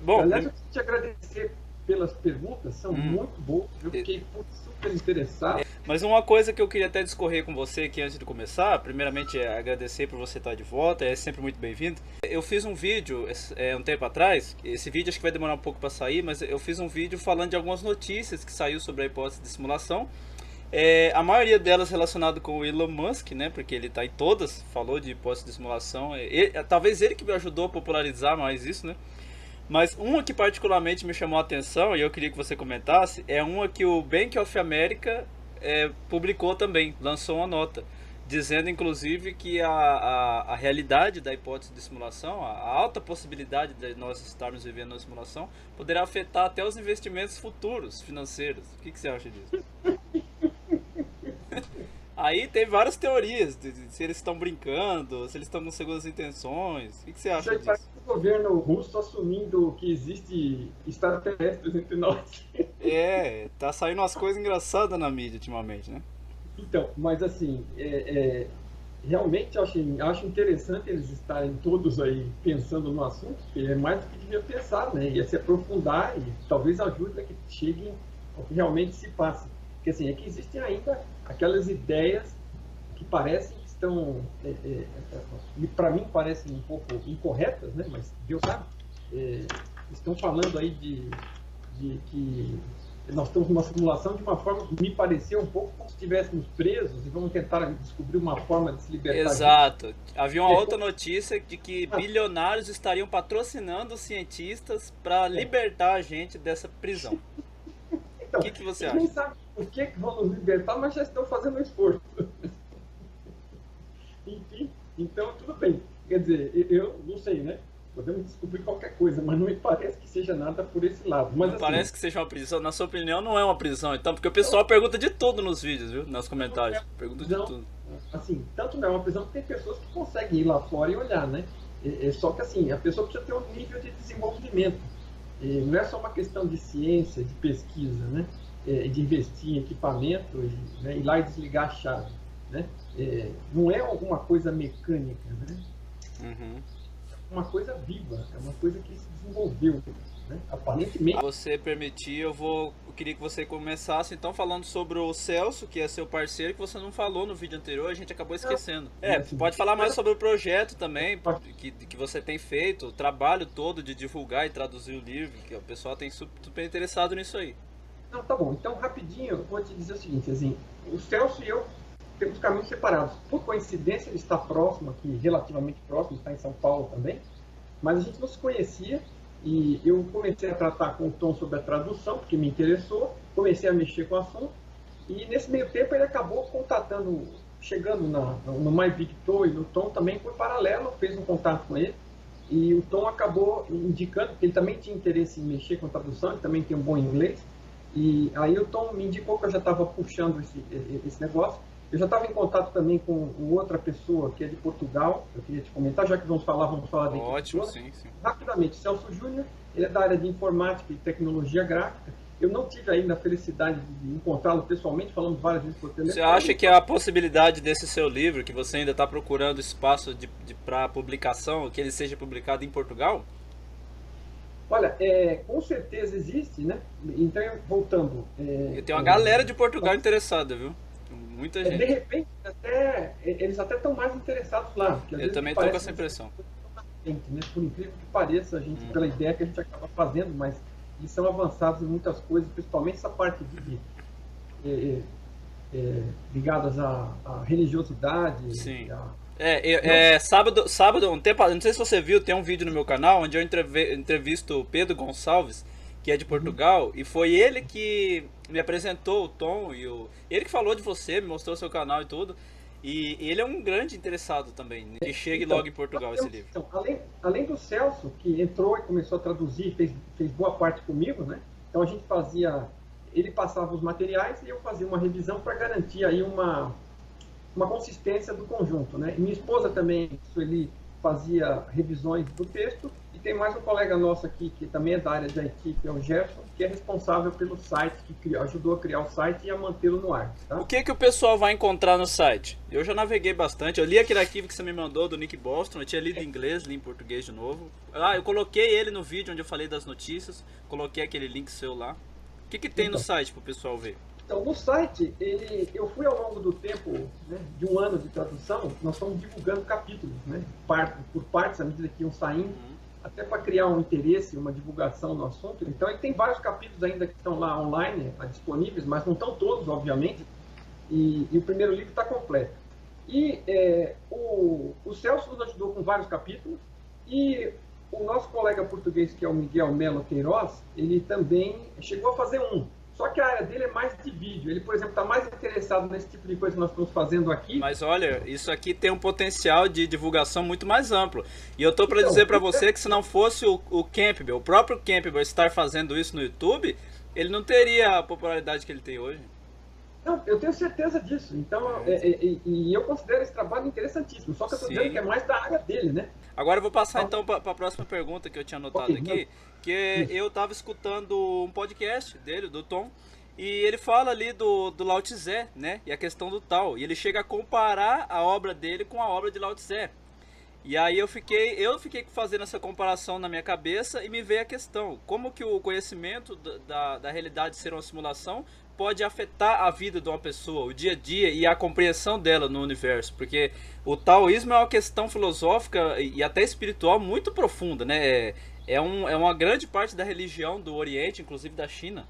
Bom, Aliás, eu queria te agradecer pelas perguntas, são muito boas. Eu fiquei super interessado. mas uma coisa que eu queria até discorrer com você aqui antes de começar, primeiramente é agradecer por você estar de volta, é sempre muito bem-vindo. Eu fiz um vídeo um tempo atrás, esse vídeo acho que vai demorar um pouco para sair, mas eu fiz um vídeo falando de algumas notícias que saiu sobre a hipótese de simulação. A maioria delas relacionado com o Elon Musk, né? Porque ele está em todas, falou de hipótese de simulação. Talvez ele que me ajudou a popularizar mais isso, né? Mas uma que particularmente me chamou a atenção e eu queria que você comentasse é uma que o Bank of America publicou também, lançou uma nota, dizendo inclusive que a realidade da hipótese de simulação, a alta possibilidade de nós estarmos vivendo uma simulação, poderá afetar até os investimentos futuros financeiros. O que você acha disso? Aí tem várias teorias de se eles estão brincando, se eles estão com segundas intenções. O que você Isso acha aí parece disso? o governo russo assumindo que existe extraterrestres entre nós. Tá saindo umas coisas engraçadas na mídia ultimamente, né? Então, mas assim, realmente acho interessante eles estarem todos aí pensando no assunto, porque é mais do que devia pensar, né? Ia se aprofundar e talvez ajude a que cheguem ao que realmente se passa. Porque assim, é que existem ainda aquelas ideias que parecem que estão, para mim parecem um pouco incorretas, né? Mas Deus sabe, estão falando aí de que nós estamos numa simulação de uma forma que me pareceu um pouco como se estivéssemos presos e vamos tentar descobrir uma forma de se libertar disso. Exato. Havia uma outra notícia de que bilionários estariam patrocinando os cientistas para libertar a gente dessa prisão. O Então, que você eles acha? nem sabem por que vão nos libertar, mas já estão fazendo um esforço. Enfim, então tudo bem. Quer dizer, eu não sei, né? Podemos descobrir qualquer coisa, mas não me parece que seja nada por esse lado. Mas Não assim, parece que seja uma prisão? Na sua opinião, não é uma prisão, então, porque o pessoal pergunta de tudo nos vídeos, viu? Nos não é comentários. uma Pergunta de prisão, tudo. assim, tanto não é uma prisão que tem pessoas que conseguem ir lá fora e olhar, né? Só que assim, a pessoa precisa ter um nível de desenvolvimento. Não é só uma questão de ciência, de pesquisa, né? De investir em equipamento né? Ir lá e desligar a chave, né? Não é alguma coisa mecânica, né? Uhum. É uma coisa viva, é uma coisa que se desenvolveu, né? Aparentemente. Você permitir, eu queria que você começasse então falando sobre o Celso, que é seu parceiro, que você não falou no vídeo anterior, a gente acabou esquecendo. Assim, Pode falar mais sobre o projeto também, mas, que você tem feito, o trabalho todo de divulgar e traduzir o livro, que o pessoal tem super interessado nisso aí. não, tá bom. Então, rapidinho, eu vou te dizer o seguinte, assim, o Celso e eu temos caminhos separados. Por coincidência, ele está próximo aqui, relativamente próximo, está em São Paulo também, mas a gente não se conhecia e eu comecei a tratar com o Tom sobre a tradução, porque me interessou, comecei a mexer com o assunto e nesse meio tempo ele acabou contatando, chegando no MyVictor e no Tom também por paralelo, fez um contato com ele e o Tom acabou indicando, porque ele também tinha interesse em mexer com a tradução, ele também tem um bom inglês, e aí o Tom me indicou que eu já estava puxando esse negócio. Eu já estava em contato também com outra pessoa que é de Portugal, eu queria te comentar, já que vamos falar da equipe Ótimo, toda. sim, sim. Rapidamente, Celso Júnior, ele é da área de informática e tecnologia gráfica. Eu não tive ainda a felicidade de encontrá-lo pessoalmente, falamos várias vezes por Você telefone. acha que a possibilidade desse seu livro, que você ainda está procurando espaço para publicação, que ele seja publicado em Portugal? Olha, com certeza existe, né? Então, voltando. Eu tenho uma galera de Portugal interessada, viu? Muita De gente. repente, eles até estão mais interessados lá, porque às Eu vezes me também tô com parece essa impressão. né? Por incrível que pareça, a gente, pela ideia que a gente acaba fazendo, mas eles são avançados em muitas coisas, principalmente essa parte eh, ligadas à religiosidade. Sim. Não, Sábado, um tempo, não sei se você viu, tem um vídeo no meu canal onde eu entrevisto o Pedro Gonçalves, que é de Portugal, e foi ele que me apresentou o Tom ele que falou de você, me mostrou seu canal e tudo. E ele é um grande interessado também, né, que chegue então, logo em Portugal esse livro. então, além do Celso, que entrou e começou a traduzir, fez boa parte comigo, né? Então a gente fazia, ele passava os materiais e eu fazia uma revisão para garantir aí uma consistência do conjunto, né? E minha esposa também, Sueli, fazia revisões do texto, e tem mais um colega nosso aqui, que também é da área de IT, que é o Gerson, que é responsável pelo site, que ajudou a criar o site e a mantê-lo no ar. Tá? O que o pessoal vai encontrar no site? Eu já naveguei bastante, eu li aquele arquivo que você me mandou do Nick Bostrom, eu tinha lido em inglês, li em português de novo. Ah, eu coloquei ele no vídeo onde eu falei das notícias, coloquei aquele link seu lá. O que tem no site para o pessoal ver? Então, no site, eu fui ao longo do tempo, né, de um ano de tradução, nós estamos divulgando capítulos, né, por partes, à medida que iam saindo, até para criar um interesse, uma divulgação no assunto. Então, ele tem vários capítulos ainda que estão lá online, disponíveis, mas não estão todos, obviamente, e o primeiro livro está completo. E o Celso nos ajudou com vários capítulos, e o nosso colega português, que é o Miguel Melo Queiroz, ele também chegou a fazer um. Só que a área dele é mais de vídeo. Ele, por exemplo, está mais interessado nesse tipo de coisa que nós estamos fazendo aqui. Mas olha, isso aqui tem um potencial de divulgação muito mais amplo. E eu estou para dizer para você que se não fosse o Campbell, o próprio Campbell estar fazendo isso no YouTube, ele não teria a popularidade que ele tem hoje. Não, eu tenho certeza disso. Então, e eu considero esse trabalho interessantíssimo. Só que eu estou dizendo que é mais da área dele, né? Agora eu vou passar então para a próxima pergunta que eu tinha anotado aqui, que eu estava escutando um podcast dele, do Tom, e ele fala ali do Lao Tse, né? E a questão do Tao. E ele chega a comparar a obra dele com a obra de Lao Tse. E aí eu fiquei fazendo essa comparação na minha cabeça e me veio a questão, como que o conhecimento da realidade ser uma simulação pode afetar a vida de uma pessoa, o dia a dia e a compreensão dela no universo, porque o taoísmo é uma questão filosófica e até espiritual muito profunda, né? É uma grande parte da religião do Oriente, inclusive da China.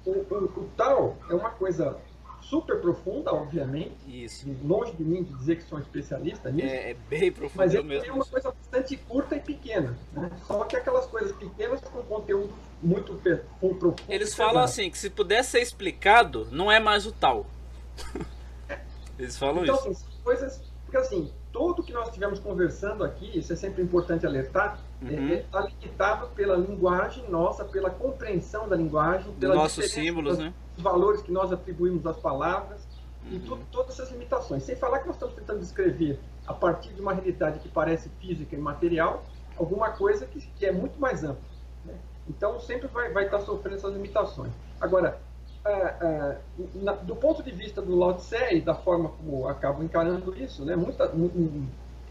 O Tao é uma coisa super profunda, obviamente. Isso. Longe de mim de dizer que sou um especialista nisso. É bem profundo, mas mesmo. É uma coisa bastante curta e pequena, né? Só que aquelas coisas pequenas com conteúdo muito profundo. Eles falam assim, que se puder ser explicado, não é mais o Tao. Eles falam então, isso. Assim, coisas, porque assim, tudo que nós estivemos conversando aqui, isso é sempre importante alertar, está limitado pela linguagem nossa, pela compreensão da linguagem, pelos nossos símbolos, né? Os valores que nós atribuímos às palavras, e todas essas limitações. Sem falar que nós estamos tentando descrever, a partir de uma realidade que parece física e material, alguma coisa que é muito mais ampla, né? Então, sempre vai estar sofrendo essas limitações. Agora, do ponto de vista do Lao Tse e da forma como acabo encarando isso, né,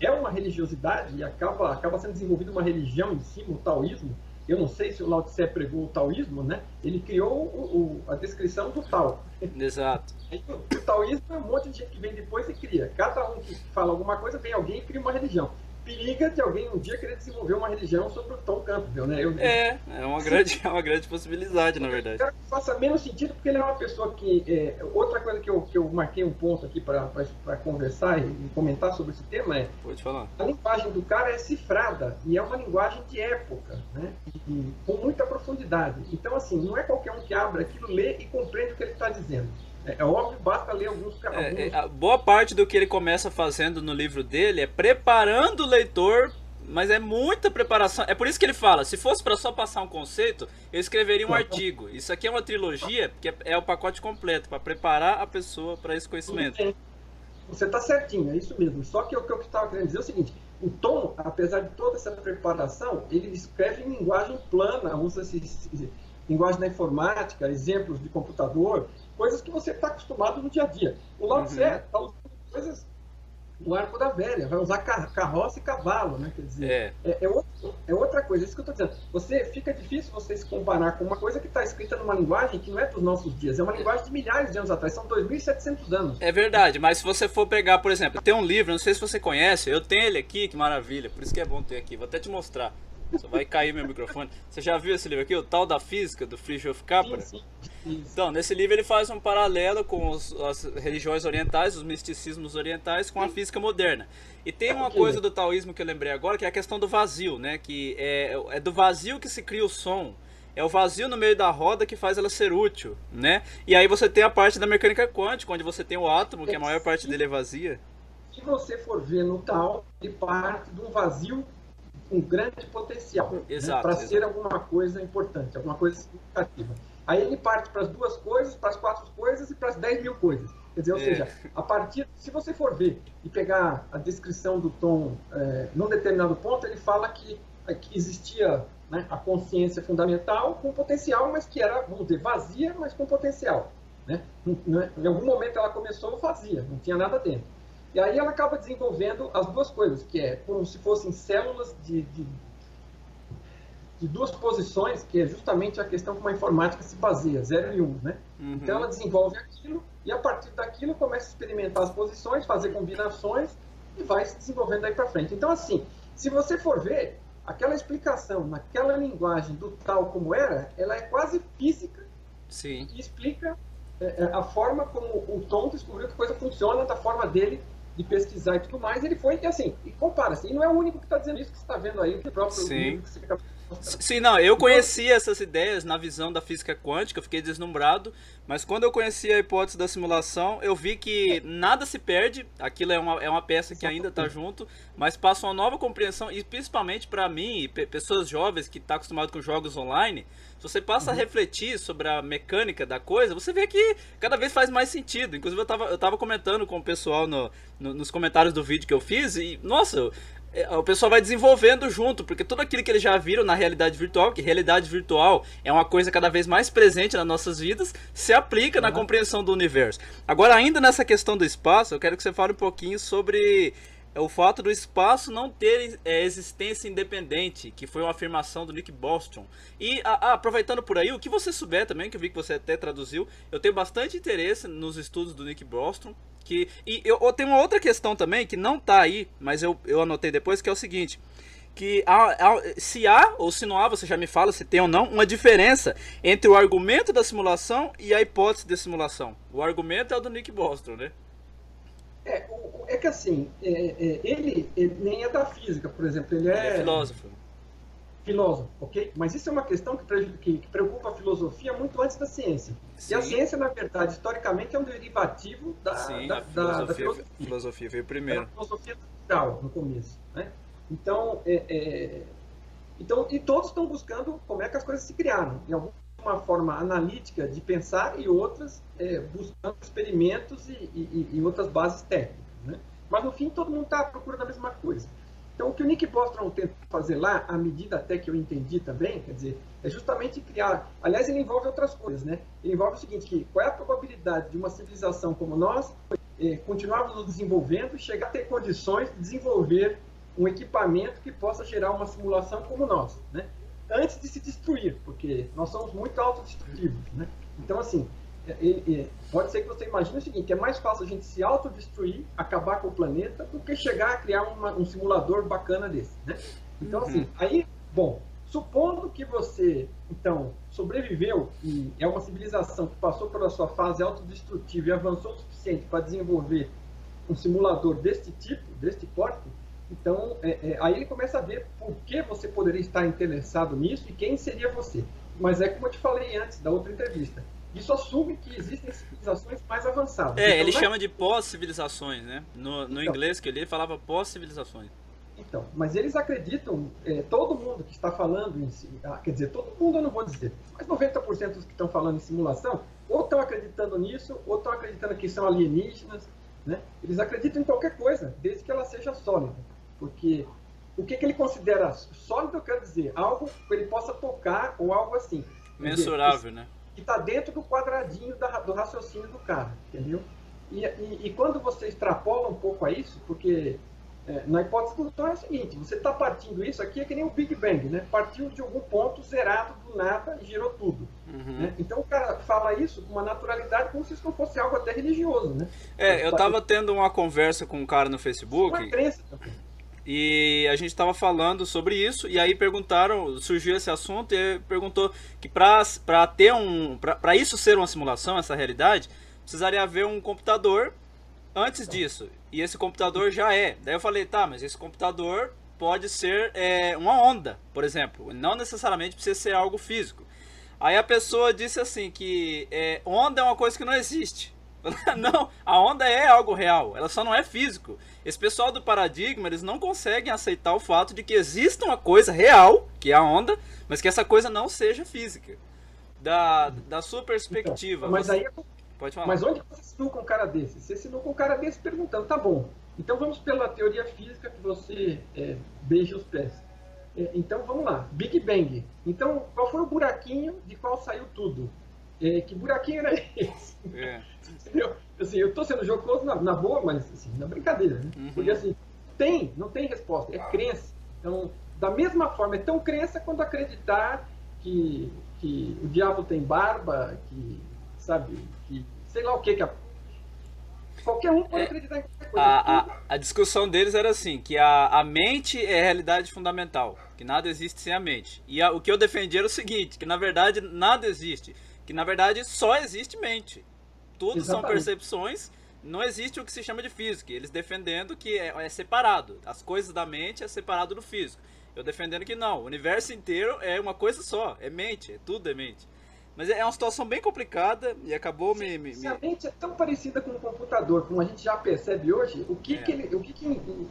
é uma religiosidade e acaba sendo desenvolvida uma religião em cima, o taoísmo. Eu não sei se o Lao Tse pregou o taoísmo, né? Ele criou a descrição do Tao. Exato. O taoísmo é um monte de gente que vem depois e cria. Cada um que fala alguma coisa, vem alguém e cria uma religião. Periga de alguém um dia querer desenvolver uma religião sobre o Tom Campbell, né? É uma grande possibilidade, na verdade. Eu quero que faça menos sentido, porque ele é uma pessoa que... outra coisa que eu marquei um ponto aqui para conversar e comentar sobre esse tema é... Pode falar. A linguagem do cara é cifrada, e é uma linguagem de época, né? E com muita profundidade. Então, assim, não é qualquer um que abre aquilo, lê e compreende o que ele está dizendo. É óbvio, basta ler alguns... boa parte do que ele começa fazendo no livro dele é preparando o leitor, mas é muita preparação. É por isso que ele fala, se fosse para só passar um conceito, eu escreveria um artigo. Isso aqui é uma trilogia, que é o pacote completo, para preparar a pessoa para esse conhecimento. Você está certinho, é isso mesmo. Só que o que eu estava querendo dizer é o seguinte, o Tom, apesar de toda essa preparação, ele escreve em linguagem plana, usa linguagem da informática, exemplos de computador, coisas que você está acostumado no dia a dia. O Lao Tse está usando coisas do arco da velha, vai usar carroça e cavalo, né? Quer dizer, é outra coisa, isso que eu estou dizendo. Fica difícil você se comparar com uma coisa que está escrita numa linguagem que não é dos nossos dias, é uma linguagem de milhares de anos atrás, são 2.700 anos. É verdade, mas se você for pegar, por exemplo, tem um livro, não sei se você conhece, eu tenho ele aqui, que maravilha, por isso que é bom ter aqui, vou até te mostrar. Só vai cair meu microfone. Você já viu esse livro aqui, o Tal da Física, do Fritjof Capra? Sim. Então, nesse livro ele faz um paralelo com as religiões orientais, os misticismos orientais, com a física moderna. E tem uma coisa do taoísmo que eu lembrei agora, que é a questão do vazio, né? Que é do vazio que se cria o som. É o vazio no meio da roda que faz ela ser útil, né? E aí você tem a parte da mecânica quântica, onde você tem o átomo, que a maior parte dele é vazia. Se você for ver no Tao, ele parte de um vazio com grande potencial, né, para ser alguma coisa importante, alguma coisa significativa. Aí ele parte para as 2 coisas, para as 4 coisas e para as 10 mil coisas. Quer dizer, ou seja, a partir, se você for ver e pegar a descrição do Tom num determinado ponto, ele fala que existia, né, a consciência fundamental com potencial, mas que era, vamos dizer, vazia, mas com potencial. Né? Em algum momento ela começou vazia, não tinha nada dentro. E aí ela acaba desenvolvendo as 2 coisas, que é como se fossem células de 2 posições, que é justamente a questão como a informática se baseia, 0 e 1. Né? Uhum. Então ela desenvolve aquilo, e a partir daquilo começa a experimentar as posições, fazer combinações, e vai se desenvolvendo daí para frente. Então, assim, se você for ver, aquela explicação naquela linguagem do tal como era, ela é quase física. Sim. E explica a forma como o Tom descobriu que a coisa funciona, da forma dele de pesquisar e tudo mais. Ele foi, e assim, e compara, assim, e não é o único que está dizendo isso que você está vendo aí, o próprio livro que você fica... Sim, não, eu conhecia essas ideias na visão da física quântica, eu fiquei deslumbrado, mas quando eu conheci a hipótese da simulação, eu vi que nada se perde, aquilo é uma peça que ainda está junto, mas passa uma nova compreensão, e principalmente para mim, pessoas jovens que estão acostumadas com jogos online, se você passa a refletir sobre a mecânica da coisa, você vê que cada vez faz mais sentido. Inclusive eu tava comentando com o pessoal nos comentários do vídeo que eu fiz, e nossa... o pessoal vai desenvolvendo junto, porque tudo aquilo que eles já viram na realidade virtual, que realidade virtual é uma coisa cada vez mais presente nas nossas vidas, se aplica na compreensão do universo. Agora, ainda nessa questão do espaço, eu quero que você fale um pouquinho sobre o fato do espaço não ter existência independente, que foi uma afirmação do Nick Bostrom. E aproveitando por aí, o que você souber também, que eu vi que você até traduziu, eu tenho bastante interesse nos estudos do Nick Bostrom. Eu tenho uma outra questão também, que não tá aí, mas eu anotei depois, que é o seguinte, que se há ou se não há, você já me fala se tem ou não, uma diferença entre o argumento da simulação e a hipótese de simulação. O argumento é o do Nick Bostrom, né? É que assim, ele nem é da física, por exemplo, ele é filósofo. Filósofo, ok? Mas isso é uma questão que preocupa a filosofia muito antes da ciência. Sim. E a ciência, na verdade, historicamente, é um derivativo da filosofia. A filosofia veio primeiro. A filosofia social, no começo. Né? Então, e todos estão buscando como é que as coisas se criaram. Em alguma forma analítica de pensar e outras buscando experimentos e outras bases técnicas. Né? Mas, no fim, todo mundo está à procura da mesma coisa. Então, o que o Nick Bostrom tenta fazer lá, à medida até que eu entendi também, quer dizer, é justamente criar... Aliás, ele envolve outras coisas, né? Ele envolve o seguinte, que qual é a probabilidade de uma civilização como nós continuarmos nos desenvolvendo e chegar a ter condições de desenvolver um equipamento que possa gerar uma simulação como nós, né? Antes de se destruir, porque nós somos muito autodestrutivos, né? Então, assim, pode ser que você imagine o seguinte, é mais fácil a gente se autodestruir, acabar com o planeta, do que chegar a criar um simulador bacana desse, né? Então, assim, aí, bom, supondo que você, então, sobreviveu e é uma civilização que passou pela sua fase autodestrutiva e avançou o suficiente para desenvolver um simulador deste tipo, deste porte, então, aí ele começa a ver por que você poderia estar interessado nisso e quem seria você. Mas é como eu te falei antes, da outra entrevista. Isso assume que existem civilizações mais avançadas. Então, ele chama de pós-civilizações, né? No inglês que eu li, ele falava pós-civilizações. Então, mas eles acreditam, todo mundo que está falando em quer dizer, todo mundo eu não vou dizer, mas 90% dos que estão falando em simulação, ou estão acreditando nisso, ou estão acreditando que são alienígenas, né? Eles acreditam em qualquer coisa, desde que ela seja sólida. Porque o que ele considera sólido, eu quero dizer, algo que ele possa tocar ou algo assim. Mensurável, né? Que está dentro do quadradinho do raciocínio do cara, entendeu? E quando você extrapola um pouco a isso, porque na hipótese do Tom é o seguinte, você está partindo isso aqui, é que nem o Big Bang, né? Partiu de algum ponto zerado do nada e gerou tudo. Né? Então o cara fala isso com uma naturalidade como se isso não fosse algo até religioso, né? Eu estava tendo uma conversa com um cara no Facebook. Uma crença também. E a gente estava falando sobre isso, e aí surgiu esse assunto e perguntou que para isso ser uma simulação, essa realidade, precisaria haver um computador antes disso. E esse computador já é. Daí eu falei, tá, mas esse computador pode ser uma onda, por exemplo. Não necessariamente precisa ser algo físico. Aí a pessoa disse assim que onda é uma coisa que não existe. Não, a onda é algo real, ela só não é físico. Esse pessoal do paradigma, eles não conseguem aceitar o fato de que exista uma coisa real, que é a onda, mas que essa coisa não seja física. da sua perspectiva. Então, mas aí, pode falar. Mas onde você assinou com um cara desse? Você assinou com um cara desse perguntando, tá bom, então vamos pela teoria física que você beija os pés. Então vamos lá, Big Bang. Então, qual foi o buraquinho de qual saiu tudo? Que buraquinho era esse? Entendeu? Assim, eu estou sendo jocoso na boa, mas assim, na brincadeira, né? Porque assim, não tem resposta, é crença. Então, da mesma forma, é tão crença quanto acreditar que o diabo tem barba, que, sabe, que sei lá o que qualquer um pode acreditar em qualquer coisa. A discussão deles era assim, que a mente é a realidade fundamental, que nada existe sem a mente. E o que eu defendia era o seguinte, que na verdade nada existe, que na verdade só existe mente. Tudo são percepções, não existe o que se chama de física. Eles defendendo que é separado, as coisas da mente é separado do físico. Eu defendendo que não, o universo inteiro é uma coisa só, é mente, tudo é mente. Mas é uma situação bem complicada e acabou Se a mente é tão parecida com o computador, como a gente já percebe hoje, o que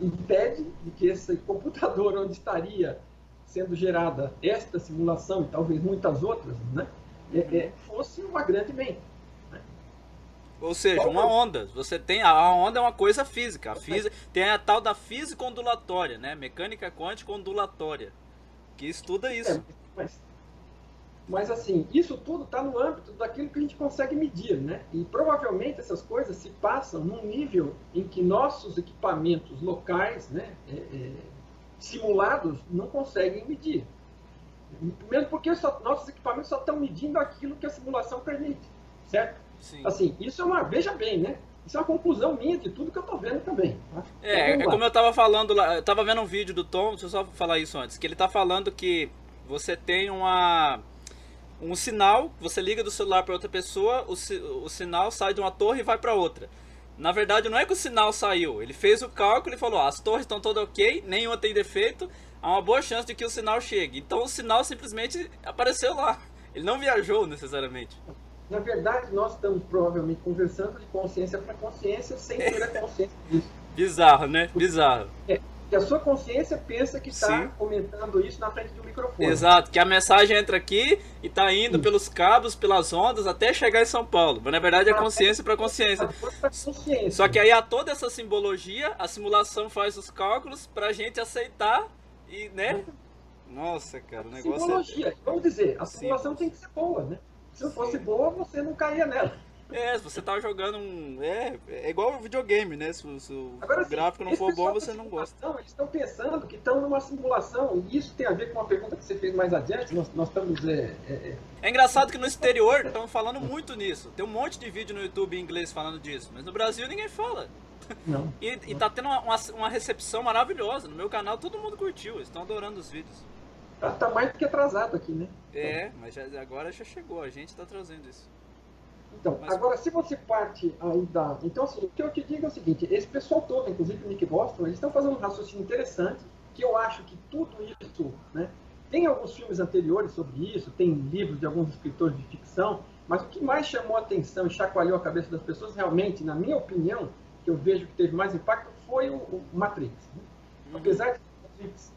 impede de que esse computador onde estaria sendo gerada esta simulação e talvez muitas outras, né, fosse uma grande mente? Né? Ou seja, uma onda. Você tem a onda é uma coisa física. A física tem a tal da física ondulatória, né? Mecânica quântica ondulatória, que estuda isso. Mas assim, isso tudo está no âmbito daquilo que a gente consegue medir, né? E provavelmente essas coisas se passam num nível em que nossos equipamentos locais, né, simulados, não conseguem medir. Mesmo porque nossos equipamentos só estão medindo aquilo que a simulação permite, certo? Sim. Assim, isso é veja bem, né? Isso é uma conclusão minha de tudo que eu estou vendo também. Tá? Então, como eu estava falando lá, eu estava vendo um vídeo do Tom, deixa eu só falar isso antes, que ele está falando que você tem um sinal, você liga do celular para outra pessoa, o sinal sai de uma torre e vai para outra. Na verdade, não é que o sinal saiu, ele fez o cálculo e falou, as torres estão todas ok, nenhuma tem defeito, há uma boa chance de que o sinal chegue. Então o sinal simplesmente apareceu lá, ele não viajou necessariamente. Na verdade, nós estamos provavelmente conversando de consciência para consciência sem ter a consciência disso. Bizarro, né? Bizarro. Que a sua consciência pensa que está comentando isso na frente de um microfone. Exato, que a mensagem entra aqui e está indo pelos cabos, pelas ondas, até chegar em São Paulo. Mas na verdade é consciência para consciência. Só que aí há toda essa simbologia, a simulação faz os cálculos para a gente aceitar e, né? Nossa, cara, o negócio simbologia. Vamos dizer, a simulação tem que ser boa, né? Se não fosse boa, você não caía nela. Se você tá jogando é igual o videogame, né? Se Agora, o gráfico não for bom, você não gosta. Eles estão pensando que estão numa simulação, e isso tem a ver com uma pergunta que você fez mais adiante. Nós estamos. É engraçado que no exterior estão falando muito nisso. Tem um monte de vídeo no YouTube em inglês falando disso, mas no Brasil ninguém fala. Não. E tá tendo uma recepção maravilhosa. No meu canal todo mundo curtiu, eles estão adorando os vídeos. Tá mais do que atrasado aqui, né? Mas agora já chegou, a gente tá trazendo isso. Então, agora, se você parte aí da... Então, assim, o que eu te digo é o seguinte, esse pessoal todo, inclusive o Nick Bostrom, eles estão fazendo um raciocínio interessante, que eu acho que tudo isso, né? Tem alguns filmes anteriores sobre isso, tem livros de alguns escritores de ficção, mas o que mais chamou a atenção e chacoalhou a cabeça das pessoas, realmente, na minha opinião, que eu vejo que teve mais impacto, foi o Matrix. Né? Apesar de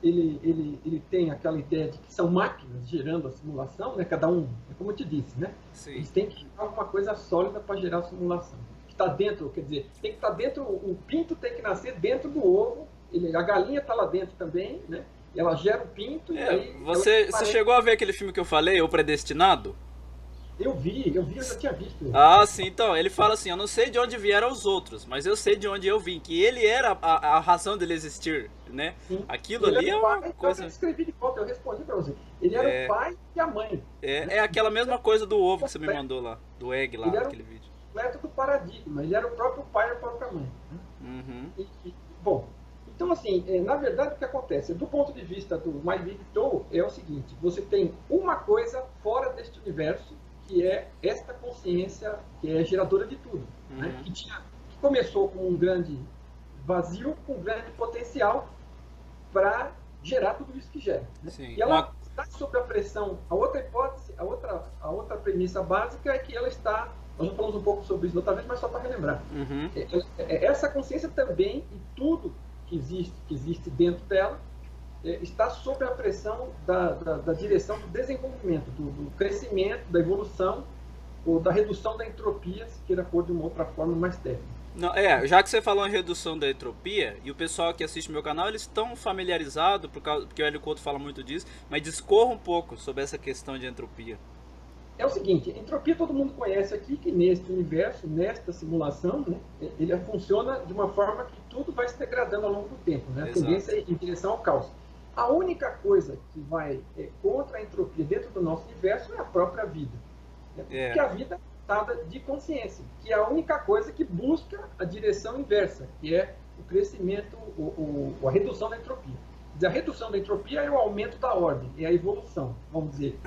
ele tem aquela ideia de que são máquinas gerando a simulação, né? Cada um, como eu te disse, né? Sim. Eles têm que gerar alguma coisa sólida para gerar a simulação. Que está dentro, quer dizer, tem que estar dentro, o pinto tem que nascer dentro do ovo, a galinha está lá dentro também, né? Ela gera o pinto e aí... Você chegou a ver aquele filme que eu falei, O Predestinado? Eu já tinha visto. Sim, então, ele fala assim, eu não sei de onde vieram os outros, mas eu sei de onde eu vim, que ele era a razão dele existir, né? Sim. Aquilo ali é uma coisa... Eu escrevi de volta, eu respondi pra você. Ele era o pai e a mãe. É aquela mesma coisa do ovo que você me mandou lá, do egg lá, naquele vídeo. Ele era o completo do paradigma, ele era o próprio pai e a própria mãe. Uhum. Bom, então assim, na verdade o que acontece, do ponto de vista do My Big Toe, é o seguinte, você tem uma coisa fora deste universo, que é esta consciência que é geradora de tudo, né? que começou com um grande vazio, com um grande potencial para gerar tudo isso que gera. Né? E ela está sob a pressão. A outra hipótese, a outra premissa básica é que ela está, nós já falamos um pouco sobre isso outra vez, mas só para relembrar. Essa consciência também, e tudo que existe dentro dela, está sob a pressão da direção do desenvolvimento, do crescimento, da evolução ou da redução da entropia, se queira pôr de uma outra forma mais técnica. Não, já que você falou em redução da entropia, e o pessoal que assiste meu canal, eles estão familiarizados, porque o Hélio Couto fala muito disso, mas discorra um pouco sobre essa questão de entropia. É o seguinte, entropia todo mundo conhece aqui, que neste universo, nesta simulação, né, ele funciona de uma forma que tudo vai se degradando ao longo do tempo, né? A tendência é em direção ao caos. A única coisa que vai contra a entropia dentro do nosso universo é a própria vida. Né? Porque a vida é dotada de consciência, que é a única coisa que busca a direção inversa, que é o crescimento, a redução da entropia. A redução da entropia é o aumento da ordem, é a evolução, vamos dizer.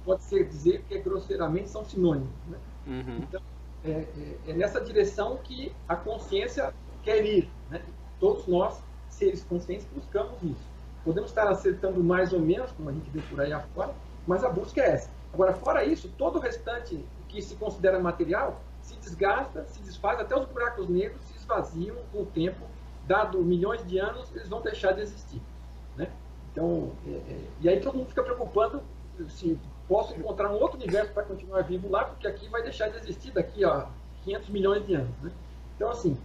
Pode-se dizer que grosseiramente são sinônimos. Né? Uhum. Então, é nessa direção que a consciência quer ir. Né? Todos nós, seres conscientes, buscamos isso. Podemos estar acertando mais ou menos, como a gente vê por aí afora, mas a busca é essa. Agora, fora isso, todo o restante que se considera material se desgasta, se desfaz, até os buracos negros se esvaziam com o tempo. Dado milhões de anos, eles vão deixar de existir. Né? Então, e aí todo mundo fica preocupado se posso encontrar um outro universo para continuar vivo lá, porque aqui vai deixar de existir daqui a 500 milhões de anos. Né? Então, assim,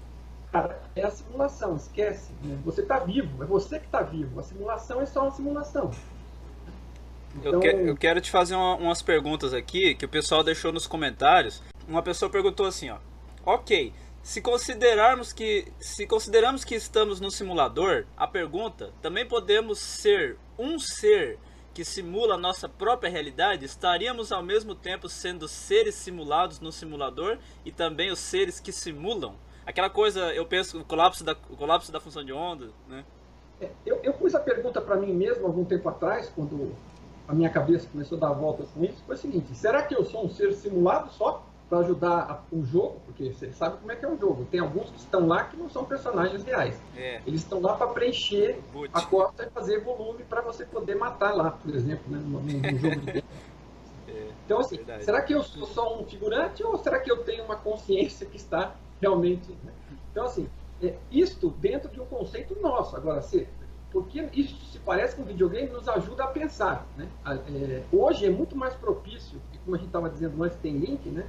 cara, é a simulação, esquece. Né? Você está vivo, é você que está vivo. A simulação é só uma simulação. Então... Eu quero te fazer umas perguntas aqui, que o pessoal deixou nos comentários. Uma pessoa perguntou assim, ó. Ok, se consideramos que estamos no simulador, a pergunta, também podemos ser um ser que simula a nossa própria realidade? Estaríamos ao mesmo tempo sendo seres simulados no simulador e também os seres que simulam? Aquela coisa, eu penso, o colapso da função de onda, né? Eu pus a pergunta para mim mesmo algum tempo atrás, quando a minha cabeça começou a dar voltas com isso, foi o seguinte: será que eu sou um ser simulado só para ajudar o jogo? Porque você sabe como é que é um jogo. Tem alguns que estão lá que não são personagens reais. Eles estão lá para preencher a cota e fazer volume para você poder matar lá, por exemplo, né, no jogo de dentro. Então, assim, será que eu sou só um figurante ou será que eu tenho uma consciência que está realmente... Né? Então, assim, isto dentro de um conceito nosso. Agora, porque isso se parece com um videogame, nos ajuda a pensar. Né? Hoje é muito mais propício, e como a gente estava dizendo antes, tem link, né?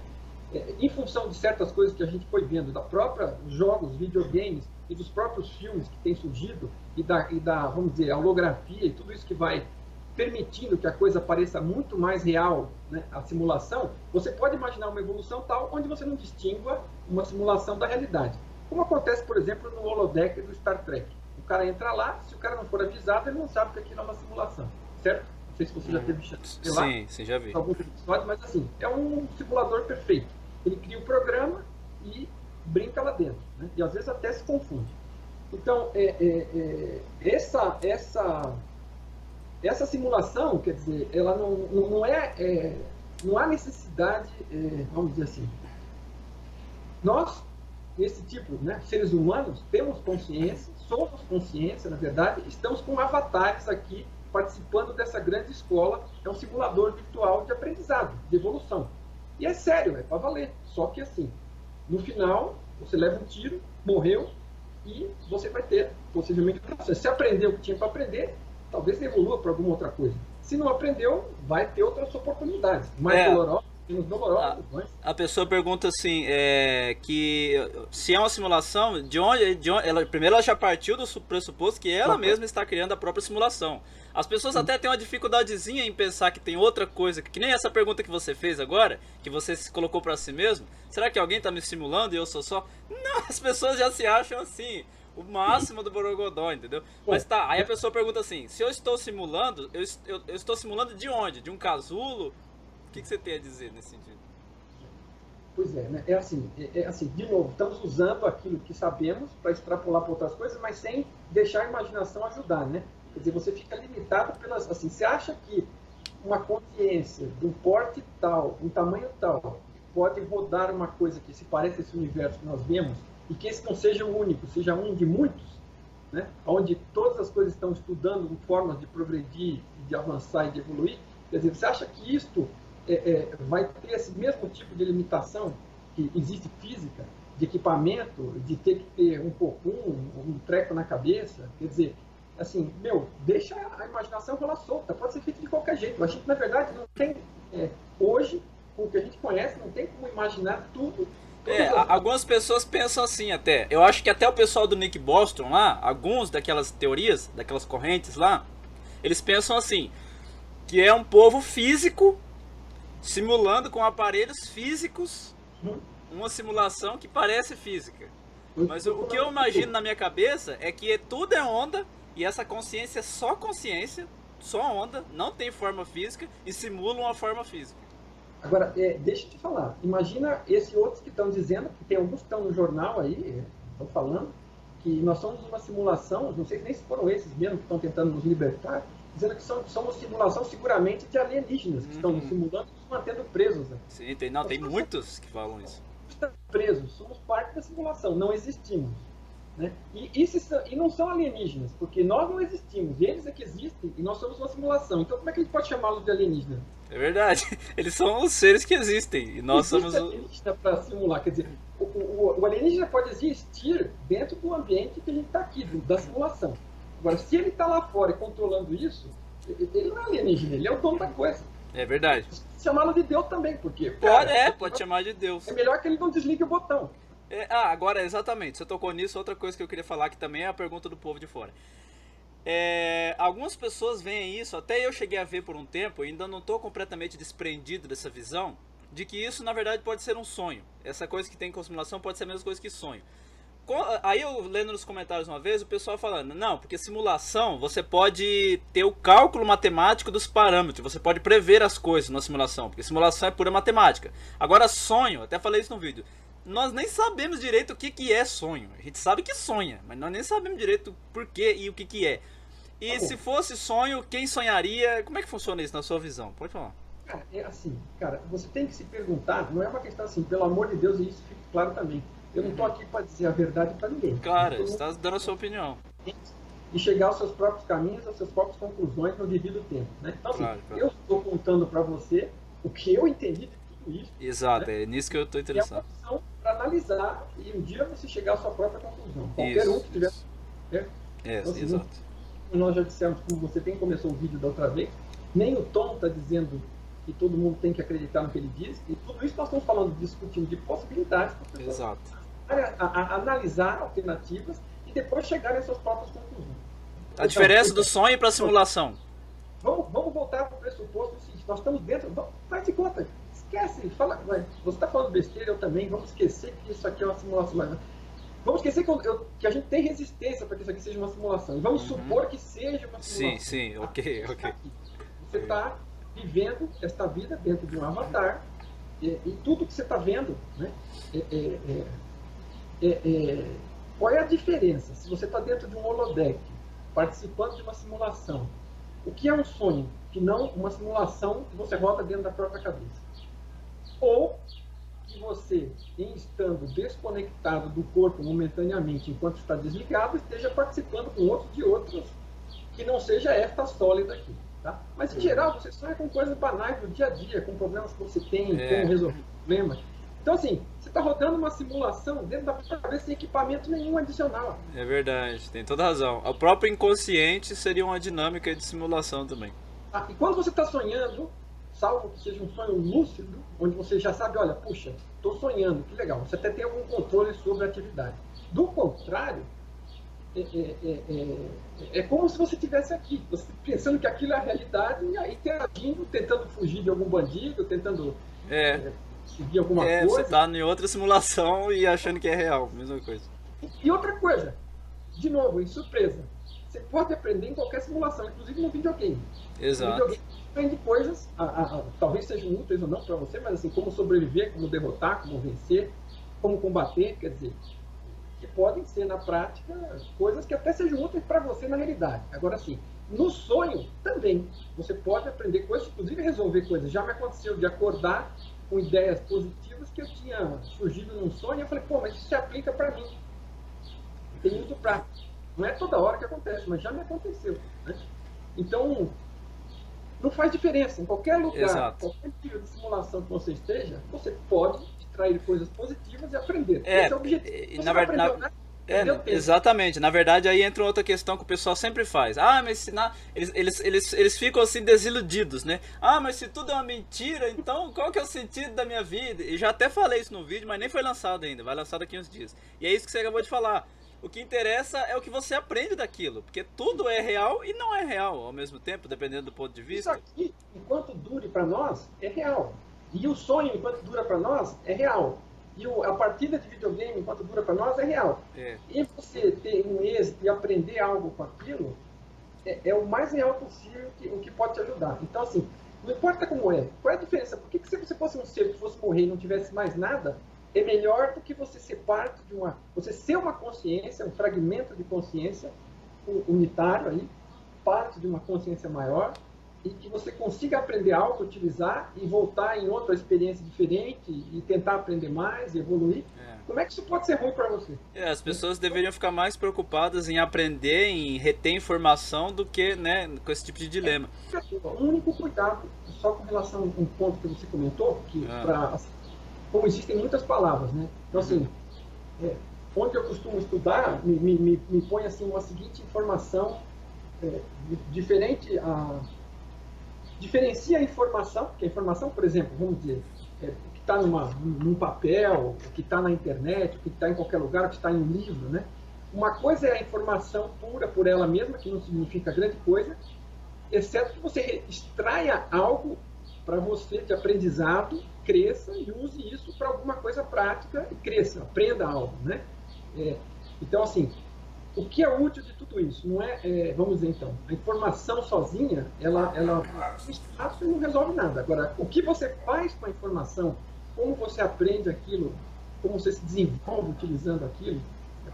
Em função de certas coisas que a gente foi vendo, da própria jogos, videogames e dos próprios filmes que têm surgido, e da, vamos dizer, a holografia e tudo isso que vai permitindo que a coisa pareça muito mais real, né, a simulação, você pode imaginar uma evolução tal onde você não distingua uma simulação da realidade. Como acontece, por exemplo, no holodeck do Star Trek. O cara entra lá, se o cara não for avisado, ele não sabe que aquilo é uma simulação, certo? Não sei se você já teve chance de lá. Sim, já vi. Alguns episódios, mas assim, é um simulador perfeito. Ele cria o programa e brinca lá dentro, né? E às vezes até se confunde. Então, essa simulação, quer dizer, ela não há necessidade, vamos dizer assim, nós, esse tipo, né, seres humanos, temos consciência, somos consciência, na verdade, estamos com avatares aqui, participando dessa grande escola, é um simulador virtual de aprendizado, de evolução. E é sério, é para valer. Só que assim, no final, você leva um tiro, morreu, e você vai ter, possivelmente, se aprendeu o que tinha para aprender, talvez evolua para alguma outra coisa. Se não aprendeu, vai ter outras oportunidades, mais dolorosas, menos dolorosas. A pessoa pergunta assim, que se é uma simulação, de onde primeiro ela já partiu do pressuposto que ela mesma está criando a própria simulação. As pessoas até têm uma dificuldadezinha em pensar que tem outra coisa, que nem essa pergunta que você fez agora, que você se colocou para si mesmo. Será que alguém está me simulando e eu sou só? Não, as pessoas já se acham assim, o máximo do borogodó, entendeu? Mas tá, aí a pessoa pergunta assim, se eu estou simulando, eu estou simulando de onde? De um casulo? O que você tem a dizer nesse sentido? Pois é assim, de novo, estamos usando aquilo que sabemos para extrapolar para outras coisas, mas sem deixar a imaginação ajudar, né? Quer dizer, você fica limitado pelas... Assim, você acha que uma consciência de um porte tal, um tamanho tal, pode rodar uma coisa que se parece a esse universo que nós vemos, e que esse não seja o único, seja um de muitos, né? Onde todas as coisas estão estudando formas de progredir, de avançar e de evoluir. Quer dizer, você acha que isto vai ter esse mesmo tipo de limitação que existe física, de equipamento, de ter que ter um treco na cabeça? Quer dizer, assim, meu, deixa a imaginação rolar solta, pode ser feito de qualquer jeito. A gente, na verdade, não tem, hoje, com o que a gente conhece, não tem como imaginar tudo. Algumas pessoas pensam assim até. Eu acho que até o pessoal do Nick Bostrom lá, alguns daquelas teorias, daquelas correntes lá, eles pensam assim, que é um povo físico simulando com aparelhos físicos uma simulação que parece física. Mas o que eu imagino na minha cabeça é que tudo é onda e essa consciência é só consciência, só onda, não tem forma física e simula uma forma física. Agora, deixa eu te falar, imagina esses outros que estão dizendo, que tem alguns que estão no jornal aí, estão falando, que nós somos uma simulação, não sei nem se foram esses mesmo que estão tentando nos libertar, dizendo que somos simulação seguramente de alienígenas, que estão nos simulando e nos mantendo presos. Né? Sim, tem muitos que falam isso. Estamos presos, somos parte da simulação, não existimos. Né? E não são alienígenas, porque nós não existimos, eles é que existem e nós somos uma simulação. Então como é que a gente pode chamá-los de alienígenas? É verdade, eles são os seres que existem e nós somos alienígena para simular, quer dizer, o alienígena pode existir dentro do ambiente que a gente está aqui, da simulação. Agora, se ele está lá fora e controlando isso, ele não é alienígena, ele é o dono da coisa. É verdade. Chamá-lo de Deus também, porque... Pode chamar de Deus. É melhor que ele não desligue o botão. Agora, exatamente, você tocou nisso, outra coisa que eu queria falar, que também é a pergunta do povo de fora. Algumas pessoas veem isso, até eu cheguei a ver por um tempo, e ainda não estou completamente desprendido dessa visão, de que isso na verdade pode ser um sonho. Essa coisa que tem com simulação pode ser a mesma coisa que sonho. Aí eu lendo nos comentários uma vez, o pessoal falando, não, porque simulação, você pode ter o cálculo matemático dos parâmetros, você pode prever as coisas na simulação, porque simulação é pura matemática. Agora sonho, até falei isso no vídeo, nós nem sabemos direito o que é sonho. A gente sabe que sonha, mas nós nem sabemos direito o porquê e o que é. E se fosse sonho, quem sonharia? Como é que funciona isso na sua visão? Pode falar. É assim, cara, você tem que se perguntar, não é uma questão assim, pelo amor de Deus, e isso fica claro também. Eu não estou aqui para dizer a verdade para ninguém. Claro, você está dando a sua opinião. E chegar aos seus próprios caminhos, às suas próprias conclusões no devido tempo. Né? Então, assim, claro. Eu estou contando para você o que eu entendi de tudo isso. Exato, né? É nisso que eu estou interessado. É uma opção para analisar e um dia você chegar à sua própria conclusão. Qualquer um que tiver. Então, assim, exato. Nós já dissemos, como você começou o vídeo da outra vez, nem o Tom está dizendo que todo mundo tem que acreditar no que ele diz, e tudo isso nós estamos falando, discutindo de possibilidades para as pessoas. Exato. Analisar alternativas e depois chegar às suas próprias conclusões. A diferença do sonho para a simulação. Vamos voltar para o pressuposto seguinte, nós estamos dentro, faz de conta, esquece, você está falando besteira, eu também, vamos esquecer que isso aqui é uma simulação. Vamos esquecer que a gente tem resistência para que isso aqui seja uma simulação. E vamos supor que seja uma simulação. Sim, ok. Você está vivendo esta vida dentro de um avatar e tudo que você está vendo, né, qual é a diferença? Se você está dentro de um holodeck, participando de uma simulação, o que é um sonho? Que não uma simulação que você roda dentro da própria cabeça. Ou que você, em estando desconectado do corpo momentaneamente, enquanto está desligado, esteja participando com outros que não seja esta sólida aqui. Tá? Mas, em geral, você sonha com coisas banais do dia a dia, com problemas que você tem, como resolver problemas. Então, assim, você está rodando uma simulação dentro da própria cabeça sem equipamento nenhum adicional. É verdade, tem toda razão. O próprio inconsciente seria uma dinâmica de simulação também. E quando você está sonhando, salvo que seja um sonho lúcido, onde você já sabe, olha, puxa, estou sonhando, que legal, você até tem algum controle sobre a atividade. Do contrário, é como se você estivesse aqui, você pensando que aquilo é a realidade e aí interagindo, tentando fugir de algum bandido, tentando seguir alguma coisa. Você está em outra simulação e achando que é real, mesma coisa. E outra coisa, de novo, em surpresa, você pode aprender em qualquer simulação, inclusive no videogame. Exato. No videogame aprende coisas, talvez sejam úteis ou não para você, mas assim, como sobreviver, como derrotar, como vencer, como combater, quer dizer, que podem ser na prática coisas que até sejam úteis para você na realidade. Agora sim, no sonho também, você pode aprender coisas, inclusive resolver coisas. Já me aconteceu de acordar com ideias positivas que eu tinha surgido num sonho e eu falei, pô, mas isso se aplica para mim. Tem uso prático. Não é toda hora que acontece, mas já me aconteceu. Né? Então, não faz diferença. Em qualquer lugar, qualquer tipo de simulação que você esteja, você pode extrair coisas positivas e aprender. Esse é o objetivo. Você Perdeu tempo. Exatamente. Na verdade, aí entra outra questão que o pessoal sempre faz. Ah, mas se na... eles ficam assim desiludidos, né? Ah, mas se tudo é uma mentira, então qual que é o sentido da minha vida? E já até falei isso no vídeo, mas nem foi lançado ainda. Vai lançar daqui uns dias. E é isso que você acabou de falar. O que interessa é o que você aprende daquilo. Porque tudo é real e não é real ao mesmo tempo, dependendo do ponto de Isso vista. aqui, enquanto dure para nós, é real. E o sonho, enquanto dura para nós, é real. E a partida de videogame, enquanto dura para nós, é real. É. E você ter um êxito e aprender algo com aquilo, é o mais real possível, o que pode te ajudar. Então, assim, não importa como é. Qual é a diferença? Por que se você fosse um ser que fosse morrer e não tivesse mais nada, é melhor do que você ser parte de uma... Você ser uma consciência, um fragmento de consciência unitário aí, parte de uma consciência maior, e que você consiga aprender algo, utilizar e voltar em outra experiência diferente e tentar aprender mais e evoluir. Como é que isso pode ser ruim para você? As pessoas deveriam ficar mais preocupadas em aprender, em reter informação do que, né, com esse tipo de dilema. O único cuidado, só com relação a um ponto que você comentou, que assim, como existem muitas palavras, né? Então, assim, onde eu costumo estudar, me põe assim uma seguinte informação diferente diferencia a informação, porque a informação, por exemplo, vamos dizer, o que está num papel, o que está na internet, o que está em qualquer lugar, o que está em um livro, né? Uma coisa é a informação pura por ela mesma, que não significa grande coisa, exceto que você extraia algo para você de aprendizado, cresça e use isso para alguma coisa prática e cresça, aprenda algo, né? Então, assim, o que é útil de tudo isso? Não vamos dizer então, a informação sozinha, ela não resolve nada. Agora, o que você faz com a informação, como você aprende aquilo, como você se desenvolve utilizando aquilo,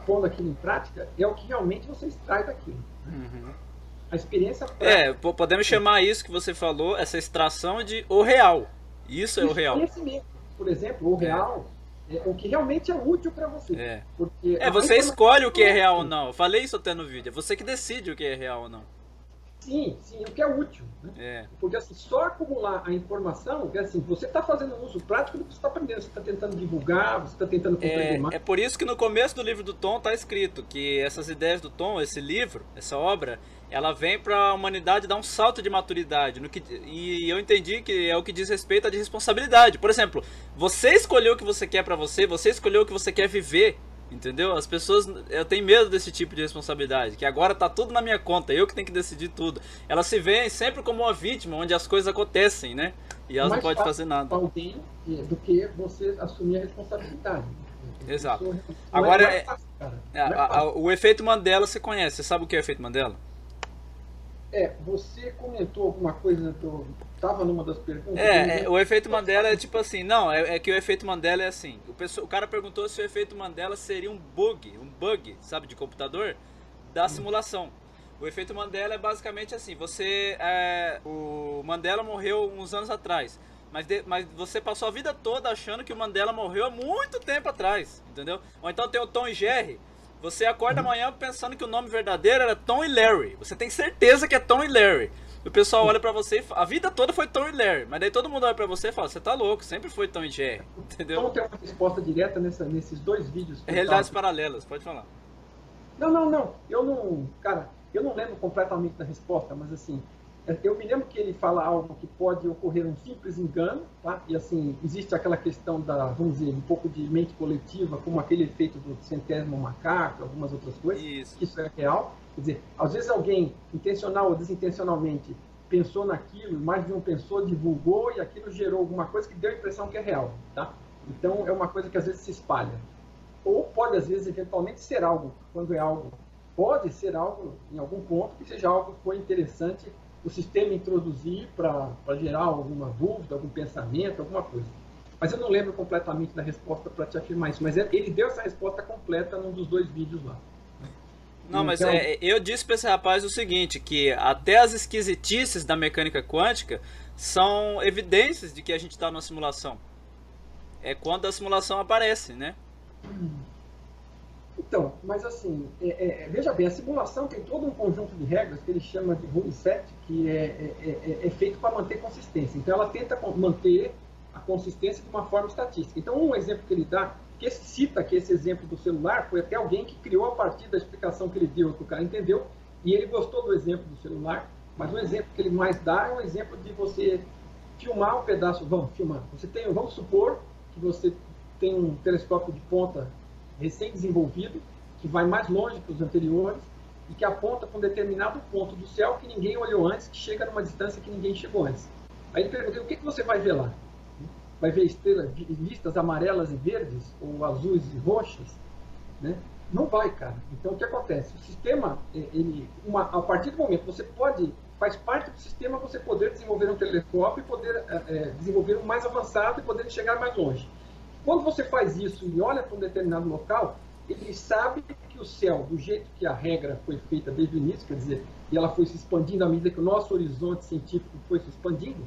pondo aquilo em prática, é o que realmente você extrai daquilo. Né? A experiência prática. Podemos chamar isso que você falou, essa extração de o real. Isso é o real. Esse mesmo, por exemplo, o real... o que realmente é útil para você. Porque você escolhe o que é real ou não. Eu falei isso até no vídeo. É você que decide o que é real ou não. Sim, o que é útil. Né? Porque assim, só acumular a informação, assim, você está fazendo um uso prático do que você está aprendendo. Você está tentando divulgar, você está tentando compreender mais. É por isso que no começo do livro do Tom está escrito que essas ideias do Tom, esse livro, essa obra, ela vem para a humanidade dar um salto de maturidade. E eu entendi que é o que diz respeito à de responsabilidade. Por exemplo, você escolheu o que você quer para você escolheu o que você quer viver. Entendeu? As pessoas, eu tenho medo desse tipo de responsabilidade, que agora tá tudo na minha conta, eu que tenho que decidir tudo. Elas se veem sempre como uma vítima, onde as coisas acontecem, né? E elas não podem fazer nada. Alguém do que você assumir a responsabilidade. Exato. Agora, o efeito Mandela você conhece, você sabe o que é o efeito Mandela? Você comentou alguma coisa que eu estava numa das perguntas. O efeito Mandela é tipo assim, não, é que o efeito Mandela é assim. O cara perguntou se o efeito Mandela seria um bug, sabe, de computador, da simulação. O efeito Mandela é basicamente assim, o Mandela morreu uns anos atrás, mas você passou a vida toda achando que o Mandela morreu há muito tempo atrás, entendeu? Ou então tem o Tom e Jerry. Você acorda amanhã pensando que o nome verdadeiro era Tom e Larry. Você tem certeza que é Tom e Larry. O pessoal olha pra você e fala, a vida toda foi Tom e Larry. Mas daí todo mundo olha pra você e fala, você tá louco, sempre foi Tom e Jerry. Entendeu? Vamos ter uma resposta direta nesses dois vídeos. Realidades paralelas, pode falar. Não. Eu não lembro completamente da resposta, mas assim, eu me lembro que ele fala algo que pode ocorrer um simples engano, tá? E assim, existe aquela questão vamos dizer, um pouco de mente coletiva, como aquele efeito do centésimo macaco, algumas outras coisas. Isso é real. Quer dizer, às vezes alguém, intencional ou desintencionalmente, pensou naquilo, mais de um pensou, divulgou, e aquilo gerou alguma coisa que deu a impressão que é real, tá? Então, é uma coisa que às vezes se espalha. Ou pode, às vezes, eventualmente ser algo, quando é algo, pode ser algo, em algum ponto, que seja algo que foi interessante o sistema introduzir para gerar alguma dúvida, algum pensamento, alguma coisa. Mas eu não lembro completamente da resposta para te afirmar isso, mas ele deu essa resposta completa num dos dois vídeos lá. Não, mas eu disse para esse rapaz o seguinte, que até as esquisitices da mecânica quântica são evidências de que a gente está numa simulação. É quando a simulação aparece, né? Então, mas assim, veja bem, a simulação tem todo um conjunto de regras que ele chama de rule set, que é feito para manter consistência. Então, ela tenta manter a consistência de uma forma estatística. Então, um exemplo que ele dá, que cita aqui esse exemplo do celular foi até alguém que criou a partir da explicação que ele deu, que o cara entendeu, e ele gostou do exemplo do celular, mas o exemplo que ele mais dá é um exemplo de você filmar um pedaço, vamos supor que você tem um telescópio de ponta recém-desenvolvido, que vai mais longe que os anteriores, e que aponta para um determinado ponto do céu que ninguém olhou antes, que chega numa distância que ninguém chegou antes. Aí ele perguntou, o que você vai ver lá? Vai ver estrelas, listas amarelas e verdes, ou azuis e roxas? Né? Não vai, cara. Então, o que acontece? O sistema, a partir do momento que você faz parte do sistema você poder desenvolver um telescópio e poder desenvolver um mais avançado e poder chegar mais longe. Quando você faz isso e olha para um determinado local, ele sabe que o céu, do jeito que a regra foi feita desde o início, quer dizer, e ela foi se expandindo à medida que o nosso horizonte científico foi se expandindo,